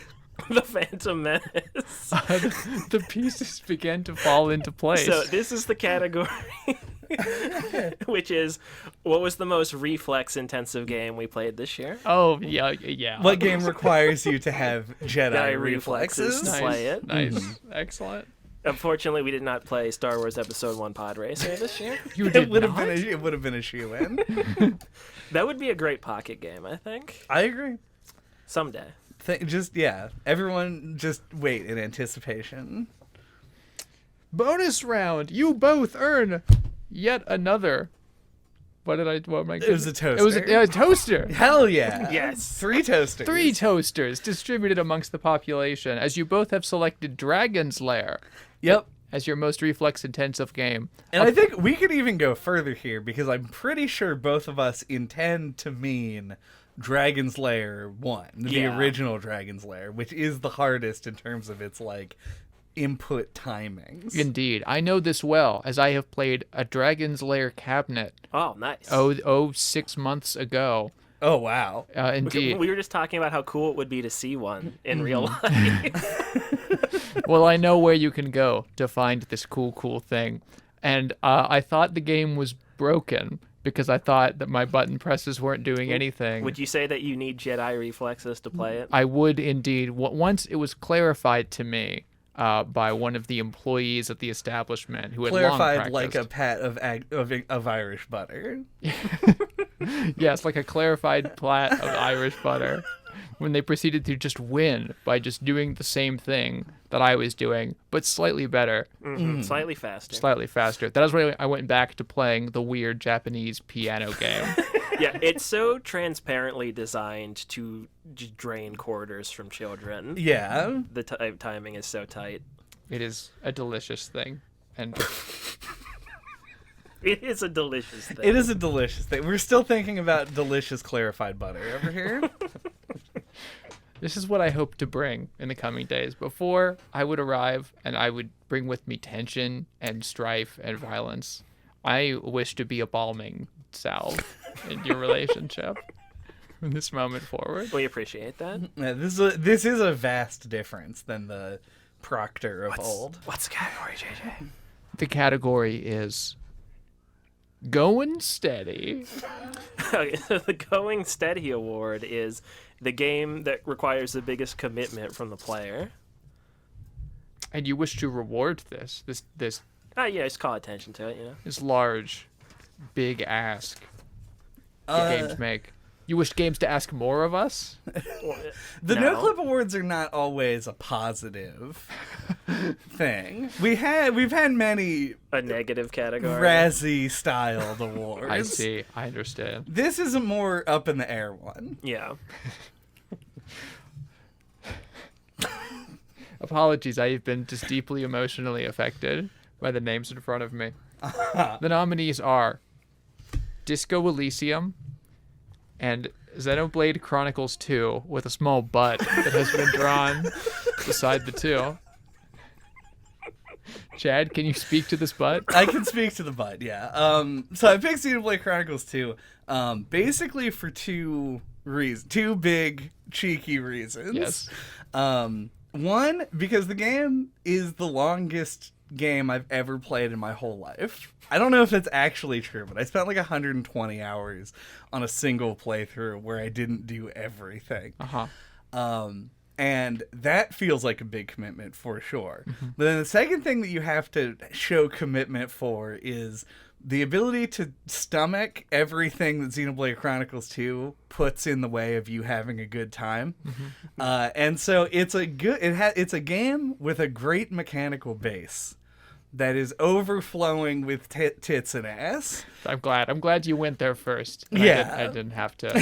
The Phantom Menace. The pieces began to fall into place. So this is the category, which is, what was the most reflex-intensive game we played this year? Oh, yeah. What game requires you to have Jedi reflexes? to play it. Nice. Excellent. Unfortunately, we did not play Star Wars Episode 1 Pod Racer this year. You It did would have not? been a shoe-in. That would be a great pocket game, I think. I agree. Someday. Everyone just wait in anticipation. Bonus round. You both earn yet another. What am I It was a toaster. It was a toaster. Hell yeah. Yes. 3 toasters. 3 toasters distributed amongst the population as you both have selected Dragon's Lair Yep. as your most reflex-intensive game. And I think we could even go further here because I'm pretty sure both of us intend to mean Dragon's Lair 1, the Yeah. original Dragon's Lair, which is the hardest in terms of its like input timings. Indeed. I know this well, as I have played a Dragon's Lair cabinet Oh, nice. 6 months ago. Oh wow. Indeed. We were just talking about how cool it would be to see one in real life. Well, I know where you can go to find this cool thing. And I thought the game was broken because I thought that my button presses weren't doing anything. Would you say that you need Jedi reflexes to play it? I would indeed. Once it was clarified to me by one of the employees at the establishment who had Clarified long like a practiced. pat of Irish butter. Yes, like a clarified plat of Irish butter. When they proceeded to just win by just doing the same thing that I was doing, but slightly better, Slightly faster. slightly faster. That was when I went back to playing the weird Japanese piano game. Yeah, it's so transparently designed to drain quarters from children. Yeah. The timing is so tight. It is a delicious thing. And It is a delicious thing. It is a delicious thing. We're still thinking about delicious clarified butter over here. this is what I hope to bring in the coming days. Before I would arrive and I would bring with me tension and strife and violence, I wish to be a balming salve in your relationship from this moment forward. We appreciate that. Yeah, this is a vast difference than the Proctor of old. What's the category, JJ? The category is going steady. Okay, so the Going Steady Award is the game that requires the biggest commitment from the player. And you wish to reward this Yeah, just call attention to it, you know? this large, big ask that games make. You wish games to ask more of us? The No. NoClip Awards are not always a positive thing. We've had many A negative category. Razzie styled awards. I see. I understand. This is a more up in the air one. Yeah. Apologies, I have been just deeply emotionally affected by the names in front of me. The nominees are Disco Elysium and Xenoblade Chronicles 2 with a small butt that has been drawn beside the two. Chad, can you speak to this butt? I can speak to the butt, yeah. So I picked Xenoblade Chronicles 2 basically for two big, cheeky reasons. Yes. One, because the game is the longest game I've ever played in my whole life. I don't know if that's actually true, but I spent like 120 hours on a single playthrough where I didn't do everything. And that feels like a big commitment for sure. But then the second thing that you have to show commitment for is the ability to stomach everything that Xenoblade Chronicles 2 puts in the way of you having a good time. And so it's a game with a great mechanical base that is overflowing with tits and ass. I'm glad you went there first. Yeah. I didn't have to.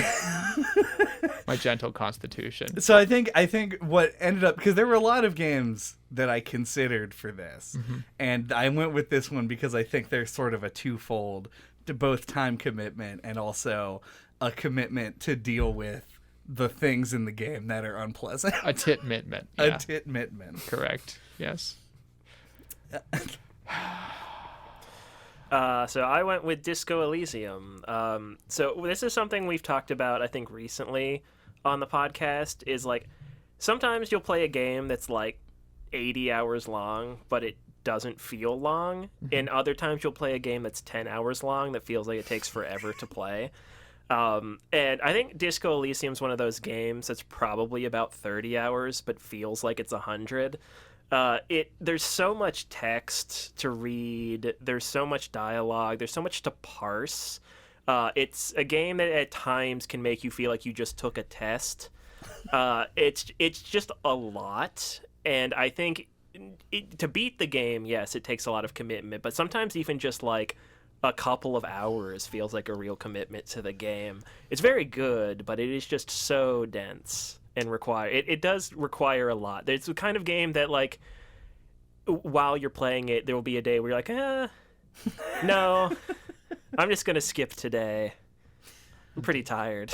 My gentle constitution. So I think what ended up, because there were a lot of games that I considered for this, and I went with this one because I think there's sort of a twofold to both time commitment and also a commitment to deal with the things in the game that are unpleasant. A titmitment. A Yeah. titmitment. Correct. Yes. So I went with Disco Elysium. So this is something we've talked about, I think, recently on the podcast, is like sometimes you'll play a game that's like 80 hours long, but it doesn't feel long. And other times you'll play a game that's 10 hours long that feels like it takes forever to play. And I think Disco Elysium is one of those games that's probably about 30 hours, but feels like it's 100. There's so much text to read. There's so much dialogue. There's so much to parse. It's a game that at times can make you feel like you just took a test. It's just a lot. And I think to beat the game, yes, it takes a lot of commitment. But sometimes even just like a couple of hours feels like a real commitment to the game. It's very good, but it is just so dense. And it does require a lot. It's the kind of game that, like, while you're playing it, there will be a day where you're like, no, I'm just gonna skip today. I'm pretty tired.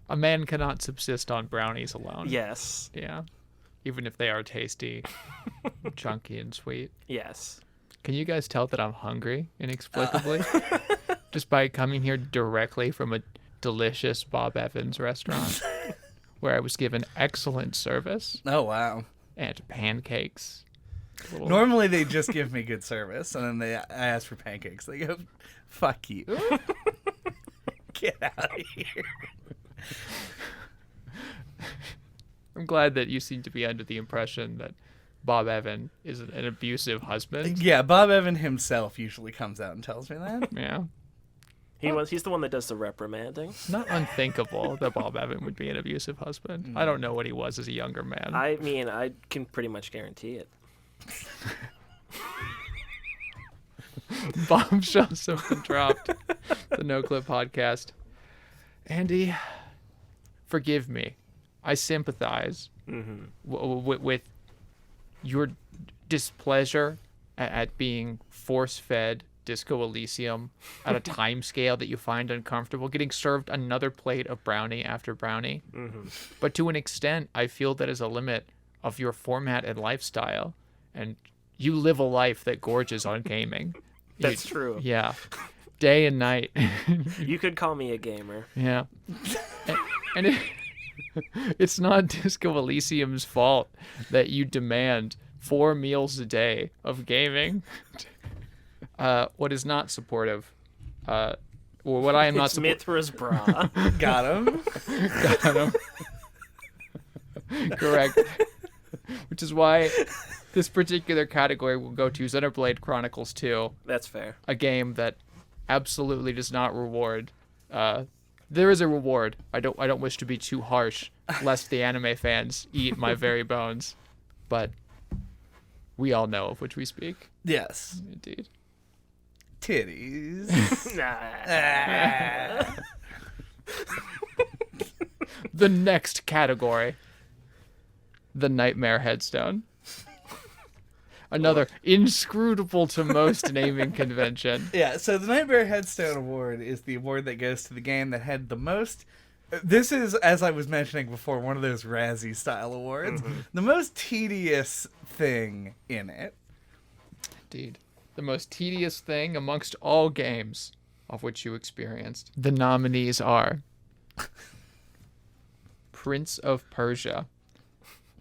A man cannot subsist on brownies alone. Yes. Yeah. Even if they are tasty, chunky, and sweet. Yes. Can you guys tell that I'm hungry inexplicably? Just by coming here directly from a delicious Bob Evans restaurant where I was given excellent service. Oh, wow. And pancakes. Normally they just give me good service, and then I ask for pancakes. They go, fuck you. Get out of here. I'm glad that you seem to be under the impression that Bob Evan is an abusive husband. Yeah, Bob Evan himself usually comes out and tells me that. Yeah. He's the one that does the reprimanding. Not unthinkable that Bob Evan would be an abusive husband. I don't know what he was as a younger man. I mean, I can pretty much guarantee it. Bombshells have been dropped. The NoClip podcast. Andy, forgive me. I sympathize with your displeasure at being force-fed Disco Elysium at a time scale that you find uncomfortable, getting served another plate of brownie after brownie. But to an extent, I feel that is a limit of your format and lifestyle. And you live a life that gorges on gaming. That's true. Yeah. Day and night. You could call me a gamer. Yeah. And it's not Disco Elysium's fault that you demand 4 meals a day of gaming. What is not supportive, or what I am not supportive. Mithra's bra. Got him. Got him. Correct. Which is why this particular category will go to Xenoblade Chronicles 2. That's fair. A game that absolutely does not reward. There is a reward. I don't wish to be too harsh, lest the anime fans eat my very bones. But we all know of which we speak. Yes. Indeed. Titties. The next category. The Nightmare Headstone. Another inscrutable to most naming convention. Yeah, so the Nightmare Headstone Award is the award that goes to the game that had the most... This is, as I was mentioning before, one of those Razzie-style awards. Mm-hmm. The most tedious thing in it. Indeed. The most tedious thing amongst all games of which you experienced. The nominees are... Prince of Persia,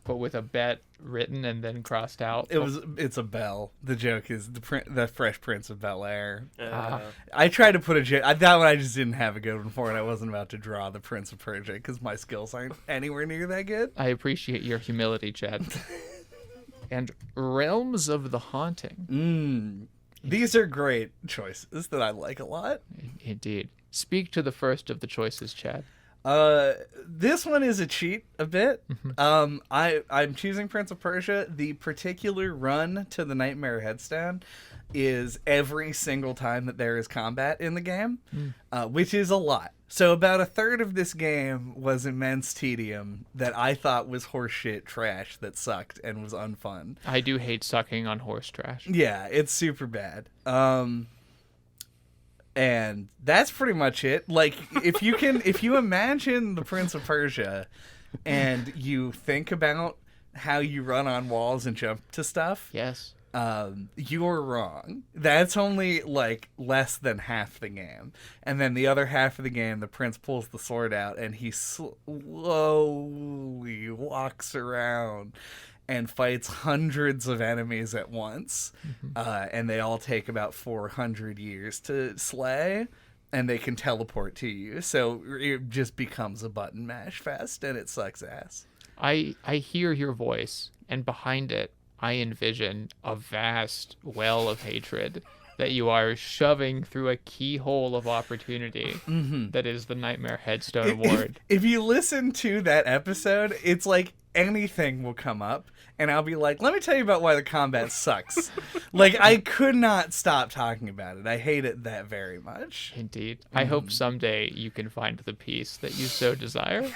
but with a bet written and then crossed out. It's a bell. The joke is the Fresh Prince of Bel-Air. I tried to put a joke. That one I just didn't have a good one for, and I wasn't about to draw the Prince of Persia because my skills aren't anywhere near that good. I appreciate your humility, Chad. And Realms of the Haunting. These are great choices that I like a lot. Indeed. Speak to the first of the choices, Chad. This one is a cheat a bit. I'm choosing Prince of Persia. The particular run to the Nightmare Headstone is every single time that there is combat in the game, which is a lot. So about a third of this game was immense tedium that I thought was horseshit trash that sucked and was unfun. I do hate sucking on horse trash. Yeah, it's super bad. And that's pretty much it. Like, if you imagine the Prince of Persia and you think about how you run on walls and jump to stuff, yes, you're wrong. That's only like less than half the game. And then the other half of the game, the prince pulls the sword out and he slowly walks around and fights hundreds of enemies at once. And they all take about 400 years to slay, and they can teleport to you. So it just becomes a button mash fest, and it sucks ass. I hear your voice, and behind it, I envision a vast well of hatred that you are shoving through a keyhole of opportunity that is the Nightmare Headstone Award. If you listen to that episode, it's like anything will come up, and I'll be like, let me tell you about why the combat sucks. Like, I could not stop talking about it. I hate it that very much. Indeed. I hope someday you can find the peace that you so desire.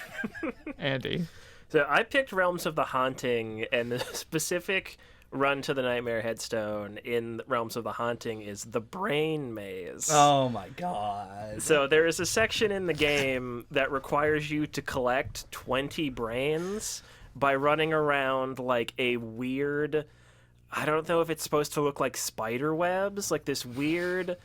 Andy. So I picked Realms of the Haunting, and the specific run to the Nightmare Headstone in Realms of the Haunting is the Brain Maze. Oh my god. So there is a section in the game that requires you to collect 20 brains by running around like a weird, I don't know if it's supposed to look like spider webs, like this weird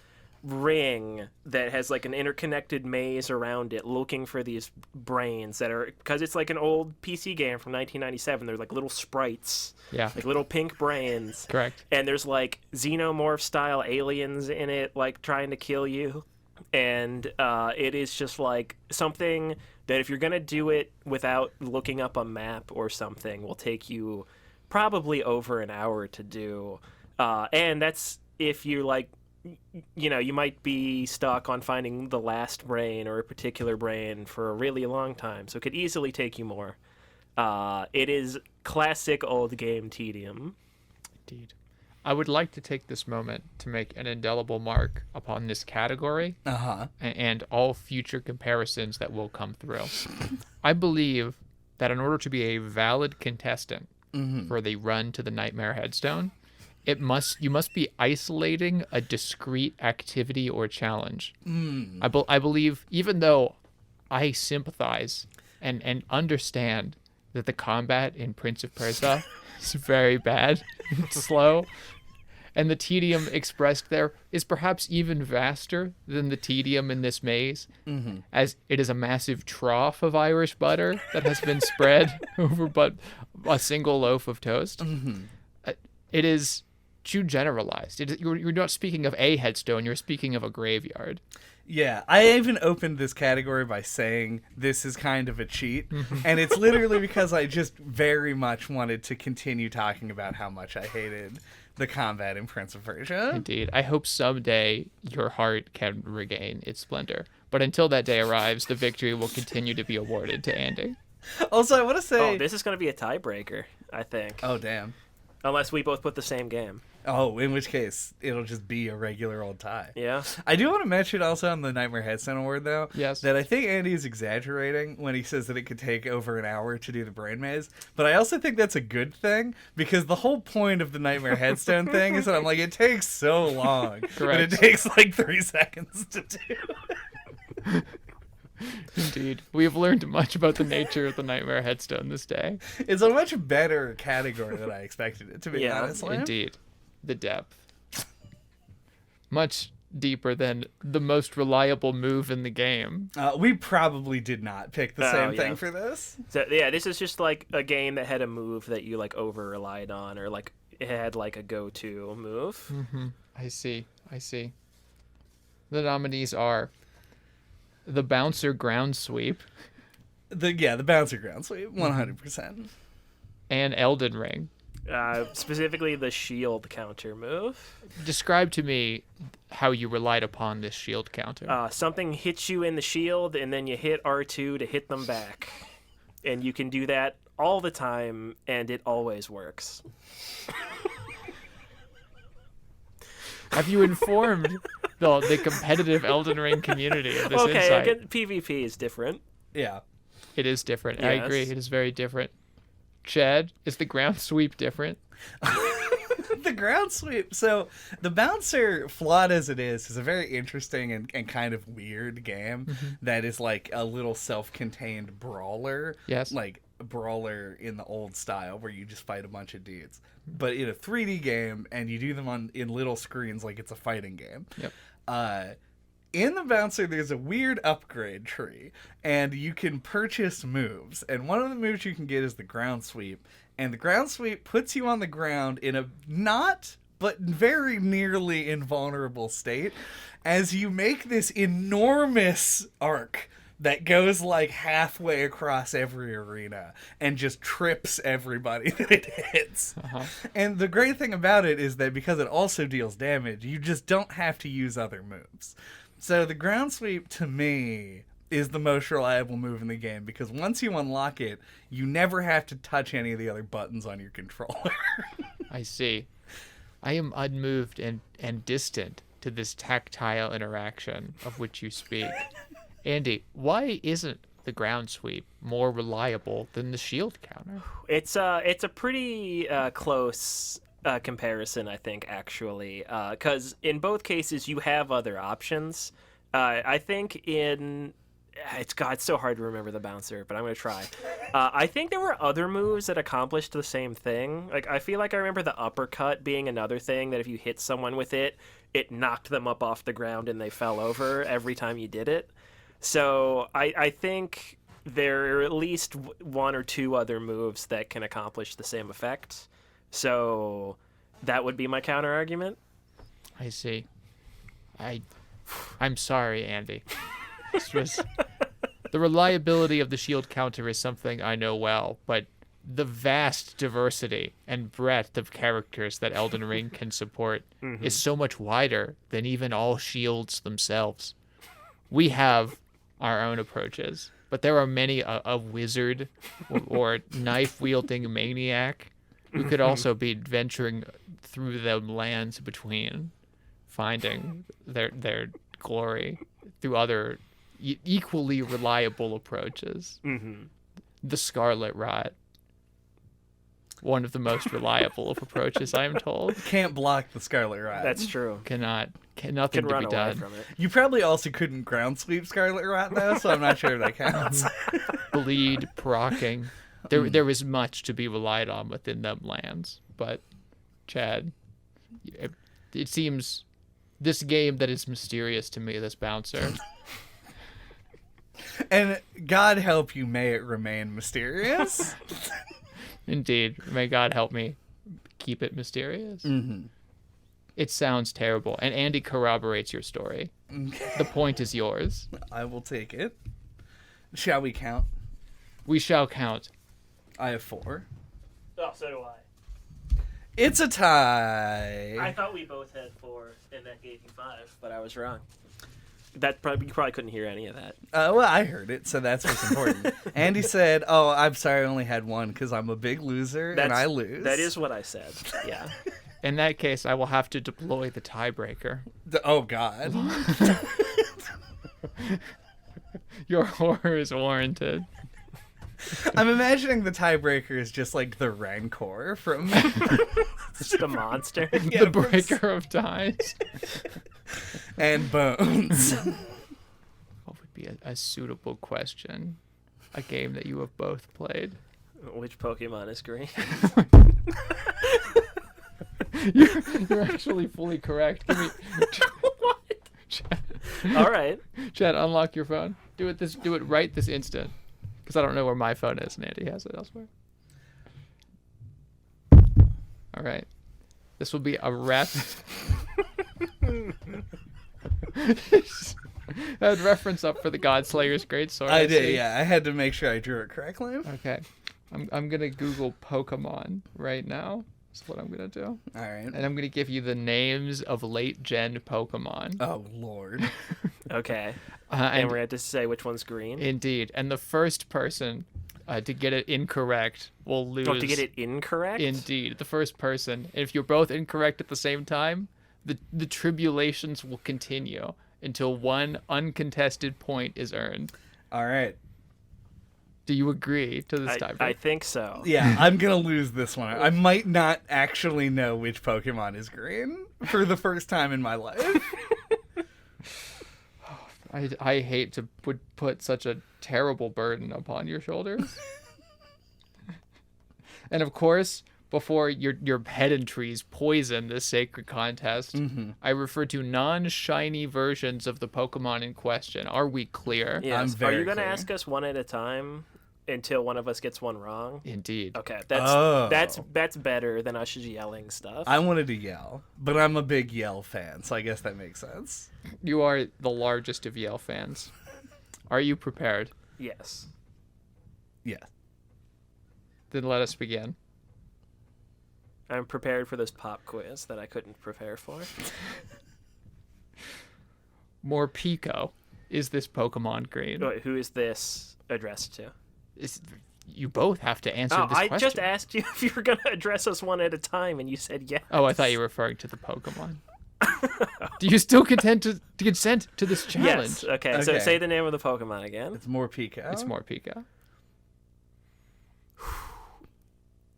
ring that has like an interconnected maze around it, looking for these brains that are, because it's like an old PC game from 1997. They're like little sprites, like little pink brains. Correct. And there's like xenomorph style aliens in it, like trying to kill you. And it is just like something that if you're gonna do it without looking up a map or something will take you probably over an hour to do. And that's if you like, you know, you might be stuck on finding the last brain or a particular brain for a really long time, so it could easily take you more. It is classic old game tedium. Indeed. I would like to take this moment to make an indelible mark upon this category and all future comparisons that will come through. I believe that in order to be a valid contestant for the run to the Nightmare Headstone, you must be isolating a discrete activity or challenge. I believe, even though I sympathize and understand that the combat in Prince of Persia is very bad and slow. And the tedium expressed there is perhaps even vaster than the tedium in this maze, as it is a massive trough of Irish butter that has been spread over but a single loaf of toast. It is too generalized. You're not speaking of a headstone, you're speaking of a graveyard. Yeah, I even opened this category by saying this is kind of a cheat, and it's literally because I just very much wanted to continue talking about how much I hated the combat in Prince of Persia. Indeed. I hope someday your heart can regain its splendor. But until that day arrives, the victory will continue to be awarded to Andy. Also, I want to say... Oh, this is going to be a tiebreaker, I think. Oh, damn. Unless we both put the same game. Oh, in which case, it'll just be a regular old tie. Yeah. I do want to mention also on the Nightmare Headstone Award, though, yes, that I think Andy is exaggerating when he says that it could take over an hour to do the brain maze. But I also think that's a good thing, because the whole point of the Nightmare Headstone thing is that I'm like, it takes so long. Correct. But it takes like 3 seconds to do. Indeed. We have learned much about the nature of the Nightmare Headstone this day. It's a much better category than I expected it to be, Yeah, honestly. Indeed. The depth. Much deeper than the most reliable move in the game. We probably did not pick the same thing for this. So, yeah, this is just like a game that had a move that you like over relied on, or like it had like a go-to move. I see. The nominees are the Bouncer Ground Sweep. The Bouncer Ground Sweep, 100%. And Elden Ring. Specifically the shield counter move. Describe to me how you relied upon this shield counter. Something hits you in the shield, and then you hit R2 to hit them back. And you can do that all the time, and it always works. Have you informed the competitive Elden Ring community of this insight? Okay, again, PvP is different. Yeah. It is different. Yes. I agree. It is very different. Chad, is the ground sweep different? The ground sweep. So the Bouncer, flawed as it is a very interesting and kind of weird game that is like a little self-contained brawler. Yes. Like a brawler in the old style where you just fight a bunch of dudes. But in a 3D game, and you do them in little screens like it's a fighting game. Yep. In the Bouncer, there's a weird upgrade tree, and you can purchase moves. And one of the moves you can get is the ground sweep. And the ground sweep puts you on the ground in a not, but very nearly invulnerable state as you make this enormous arc that goes like halfway across every arena and just trips everybody that it hits. And the great thing about it is that because it also deals damage, you just don't have to use other moves. So the ground sweep, to me, is the most reliable move in the game, because once you unlock it, you never have to touch any of the other buttons on your controller. I see. I am unmoved and distant to this tactile interaction of which you speak. Andy, why isn't the ground sweep more reliable than the shield counter? It's a pretty close comparison, I think, actually, because in both cases you have other options. I think it's so hard to remember the Bouncer, but I'm gonna try. I think there were other moves that accomplished the same thing. Like, I feel like I remember the uppercut being another thing, that if you hit someone with it, it knocked them up off the ground and they fell over every time you did it. So I think there are at least one or two other moves that can accomplish the same effect. So that would be my counter argument. I see. I'm sorry, Andy. The reliability of the shield counter is something I know well, but the vast diversity and breadth of characters that Elden Ring can support is so much wider than even all shields themselves. We have our own approaches, but there are many a wizard or knife-wielding maniac who could also be venturing through the lands between, finding their glory through other equally reliable approaches. The Scarlet Rot, one of the most reliable of approaches, I am told. Can't block the Scarlet Rot. That's true. Nothing to run be away done. from it. You probably also couldn't ground sweep Scarlet Rot, though, so I'm not sure if that counts. Bleed, procking. There is much to be relied on within them lands, but Chad, it seems this game that is mysterious to me, this bouncer. And God help you, may it remain mysterious. Indeed, may God help me keep it mysterious. Mm-hmm. It sounds terrible, and Andy corroborates your story. The point is yours. I will take it. Shall we count? We shall count. I have 4. Oh, so do I. It's a tie. I thought we both had 4, and that gave me 5, but I was wrong. You probably couldn't hear any of that. Well, I heard it, so that's what's important. Andy said, "Oh, I'm sorry, I only had 1 because I'm a big loser and I lose." That is what I said. Yeah. In that case, I will have to deploy the tiebreaker. Oh God. Your horror is warranted. I'm imagining the tiebreaker is just like the Rancor from Just a monster. The breaker of ties. and Bones. What would be a suitable question? A game that you have both played. Which Pokemon is green? You're actually fully correct. Give me. What? Chad, All right. Chad, unlock your phone. Do it right this instant. Because I don't know where my phone is, and Andy has it elsewhere. All right. This will be a wrap. That reference up for the Godslayer's Greatsword. I did, yeah. I had to make sure I drew it correctly. Okay. I'm going to Google Pokemon right now. That's what I'm going to do. All right. And I'm going to give you the names of late-gen Pokemon. Oh, Lord. Okay. And we're going to say which one's green. Indeed. And the first person to get it incorrect will lose. Oh, to get it incorrect? Indeed. The first person. If you're both incorrect at the same time, the tribulations will continue until one uncontested point is earned. All right. Do you agree to this tiebreaker? I think so. Yeah, I'm going to lose this one. I might not actually know which Pokemon is green for the first time in my life. I hate to put such a terrible burden upon your shoulders. And of course, before your pedantries poison this sacred contest, I refer to non-shiny versions of the Pokemon in question. Are we clear? Yes. I'm Are you going to clear. ask us one at a time until one of us gets one wrong? Indeed. Okay, Oh. that's better than us just yelling stuff. I wanted to yell, but I'm a big Yell fan, so I guess that makes sense. You are the largest of Yale fans. Are you prepared? Yes. Yeah. Then let us begin. I'm prepared for this pop quiz that I couldn't prepare for. Morpeko, is this Pokemon green? Wait, who is this addressed to? You both have to answer this I question. just asked you if you were going to address us one at a time, and you said yes. Oh, I thought you were referring to the Pokemon. Do you still consent to this challenge? Yes. Okay, so Okay. say the name of the Pokemon again. It's Morpeko. It's Morpeko.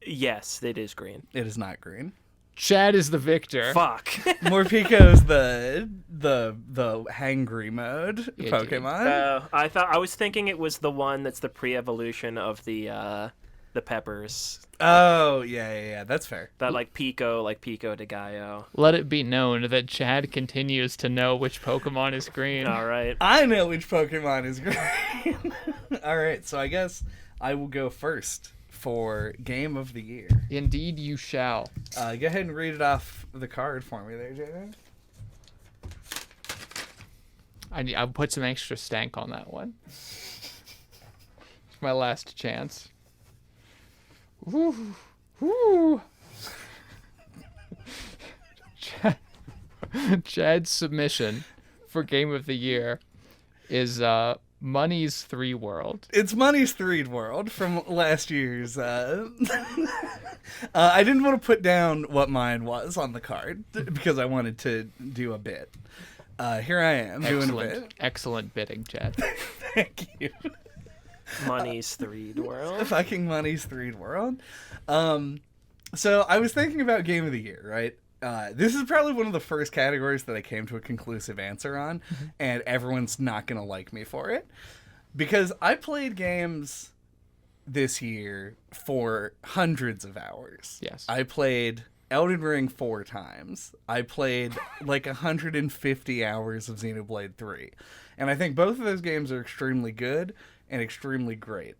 Yes, it is green. It is not green. Chad is the victor. Fuck. Morpeko is the hangry mode Yeah, Pokemon. I was thinking it was the one that's the pre-evolution of the peppers. Oh, yeah. That's fair. That like Pico de Gallo. Let it be known that Chad continues to know which Pokemon is green. All right. I know which Pokemon is green. All right, so I guess I will go first for Game of the Year. Indeed, you shall. Go ahead and read it off the card for me there, Jaden. I'll put some extra stank on that one. It's my last chance. Woo. Woo. Chad's submission for Game of the Year is Money's 3 World. It's Money's 3 World from last year's. I didn't want to put down what mine was on the card because I wanted to do a bit. Here I am doing a bit. Excellent bidding, Chad. Thank you. Money's 3 World. Fucking Money's 3 World. So I was thinking about Game of the Year, right? This is probably one of the first categories that I came to a conclusive answer on, and everyone's not going to like me for it. Because I played games this year for hundreds of hours. Yes. I played Elden Ring 4 times. I played like 150 hours of Xenoblade 3. And I think both of those games are extremely good and extremely great.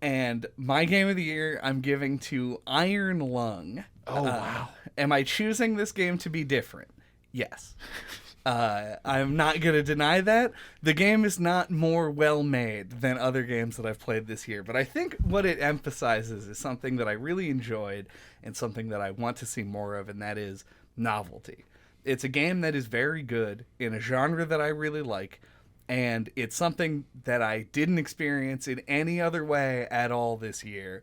And my game of the year, I'm giving to Iron Lung. Oh, wow. Am I choosing this game to be different? Yes. I'm not going to deny that. The game is not more well-made than other games that I've played this year, but I think what it emphasizes is something that I really enjoyed and something that I want to see more of, and that is novelty. It's a game that is very good in a genre that I really like, and it's something that I didn't experience in any other way at all this year,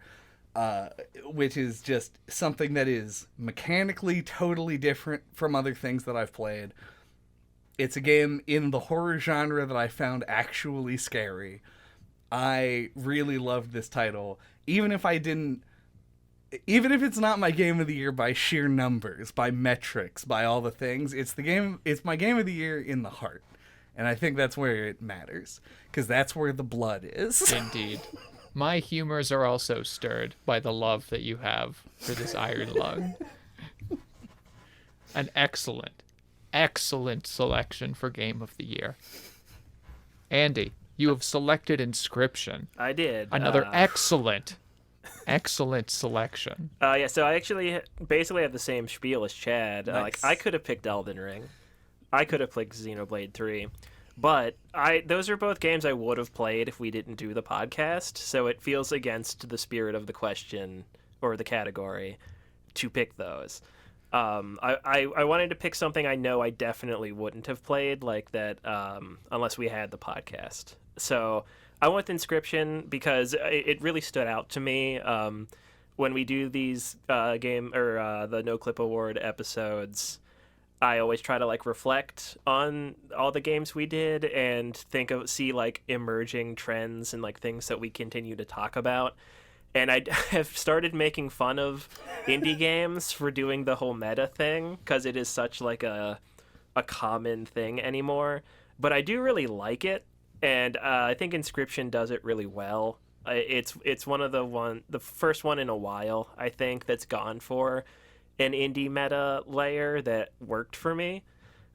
which is just something that is mechanically totally different from other things that I've played. It's a game in the horror genre that I found actually scary. I really loved this title, even if it's not my game of the year by sheer numbers, by metrics, by all the things. It's my game of the year in the heart. And I think that's where it matters, because that's where the blood is. Indeed. My humors are also stirred by the love that you have for this Iron Lung. An excellent selection for Game of the Year. Andy, you have selected Inscription. I did. Another excellent selection. Yeah, so I actually basically have the same spiel as Chad. Nice. Like, I could have picked Elden Ring. I could have picked Xenoblade 3. But those are both games I would have played if we didn't do the podcast, so it feels against the spirit of the question or the category to pick those. I wanted to pick something I know I definitely wouldn't have played like that unless we had the podcast. So I went Inscription because it really stood out to me when we do these the NoClip Award episodes. I always try to like reflect on all the games we did and see like emerging trends and like things that we continue to talk about. And I have started making fun of indie games for doing the whole meta thing because it is such like a common thing anymore. But I do really like it, and I think Inscription does it really well. It's one of the first one in a while I think that's gone for an indie meta layer that worked for me.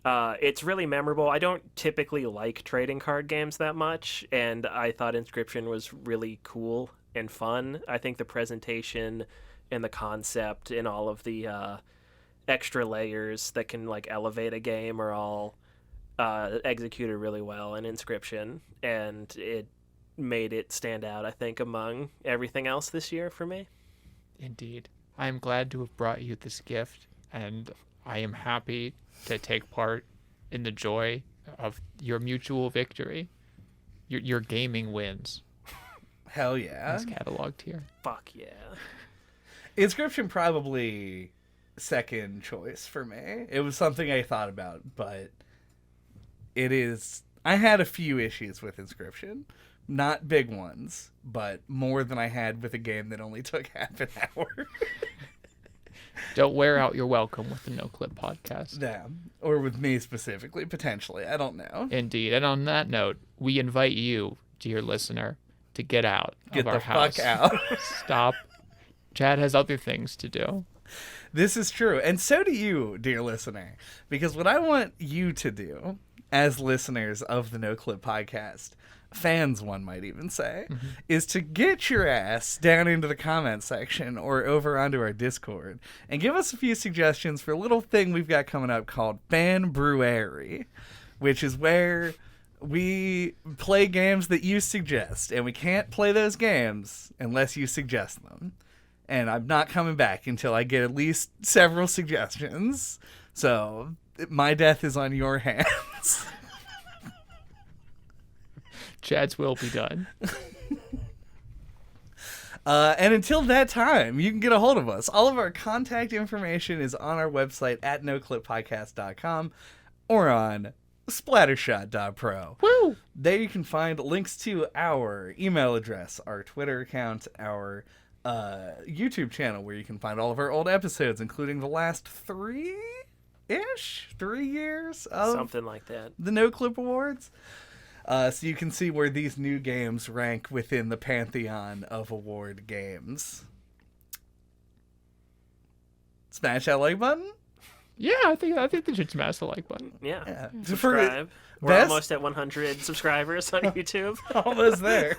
It's really memorable. I don't typically like trading card games that much, and I thought Inscription was really cool and fun. I think the presentation and the concept and all of the extra layers that can like elevate a game are all executed really well in Inscription, and it made it stand out, I think, among everything else this year for me. Indeed. I am glad to have brought you this gift, and I am happy to take part in the joy of your mutual victory. Your gaming wins. Hell yeah. It's cataloged here. Fuck yeah. Inscription probably second choice for me. It was something I thought about, but I had a few issues with Inscription. Not big ones, but more than I had with a game that only took half an hour. Don't wear out your welcome with the NoClip podcast. Yeah, or with me specifically, potentially. I don't know. Indeed. And on that note, we invite you, dear listener, to get out of our house. Get the fuck out. Stop. Chad has other things to do. This is true. And so do you, dear listener. Because what I want you to do, as listeners of the NoClip podcast, fans one might even say, is to get your ass down into the comment section or over onto our Discord and give us a few suggestions for a little thing we've got coming up called Fan Brewery, which is where we play games that you suggest, and we can't play those games unless you suggest them. And I'm not coming back until I get at least several suggestions. So my death is on your hands. Chad's will be done. And until that time, you can get a hold of us. All of our contact information is on our website at noclippodcast.com or on splattershot.pro. Woo! There you can find links to our email address, our Twitter account, our YouTube channel, where you can find all of our old episodes, including the last 3 years of Something like that. the NoClip Awards. so you can see where these new games rank within the pantheon of award games. Smash that like button. Yeah, I think they should smash the like button. Yeah. For Subscribe. We're best- almost at 100 subscribers on YouTube. almost there.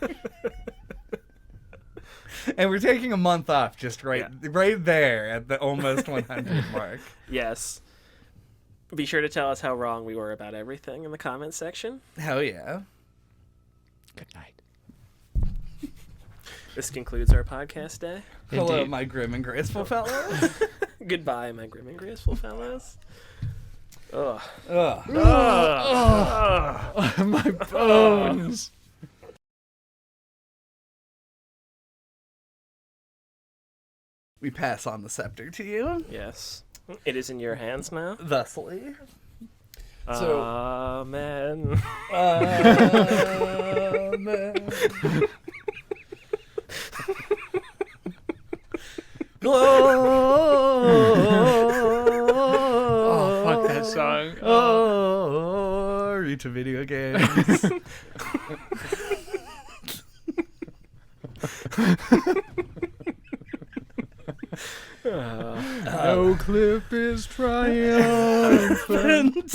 And we're taking a month off just right there at the almost 100 mark. Yes. Be sure to tell us how wrong we were about everything in the comments section. Hell yeah. Good night. This concludes our podcast day. Hello, Indeed. my grim and graceful fellows. Goodbye, my grim and graceful fellows. Ugh. Ugh. My bones. We pass on the scepter to you. Yes. It is in your hands now. Thusly. So- Amen. Amen. Oh, fuck that song. Glory to video games. No clip is triumphant.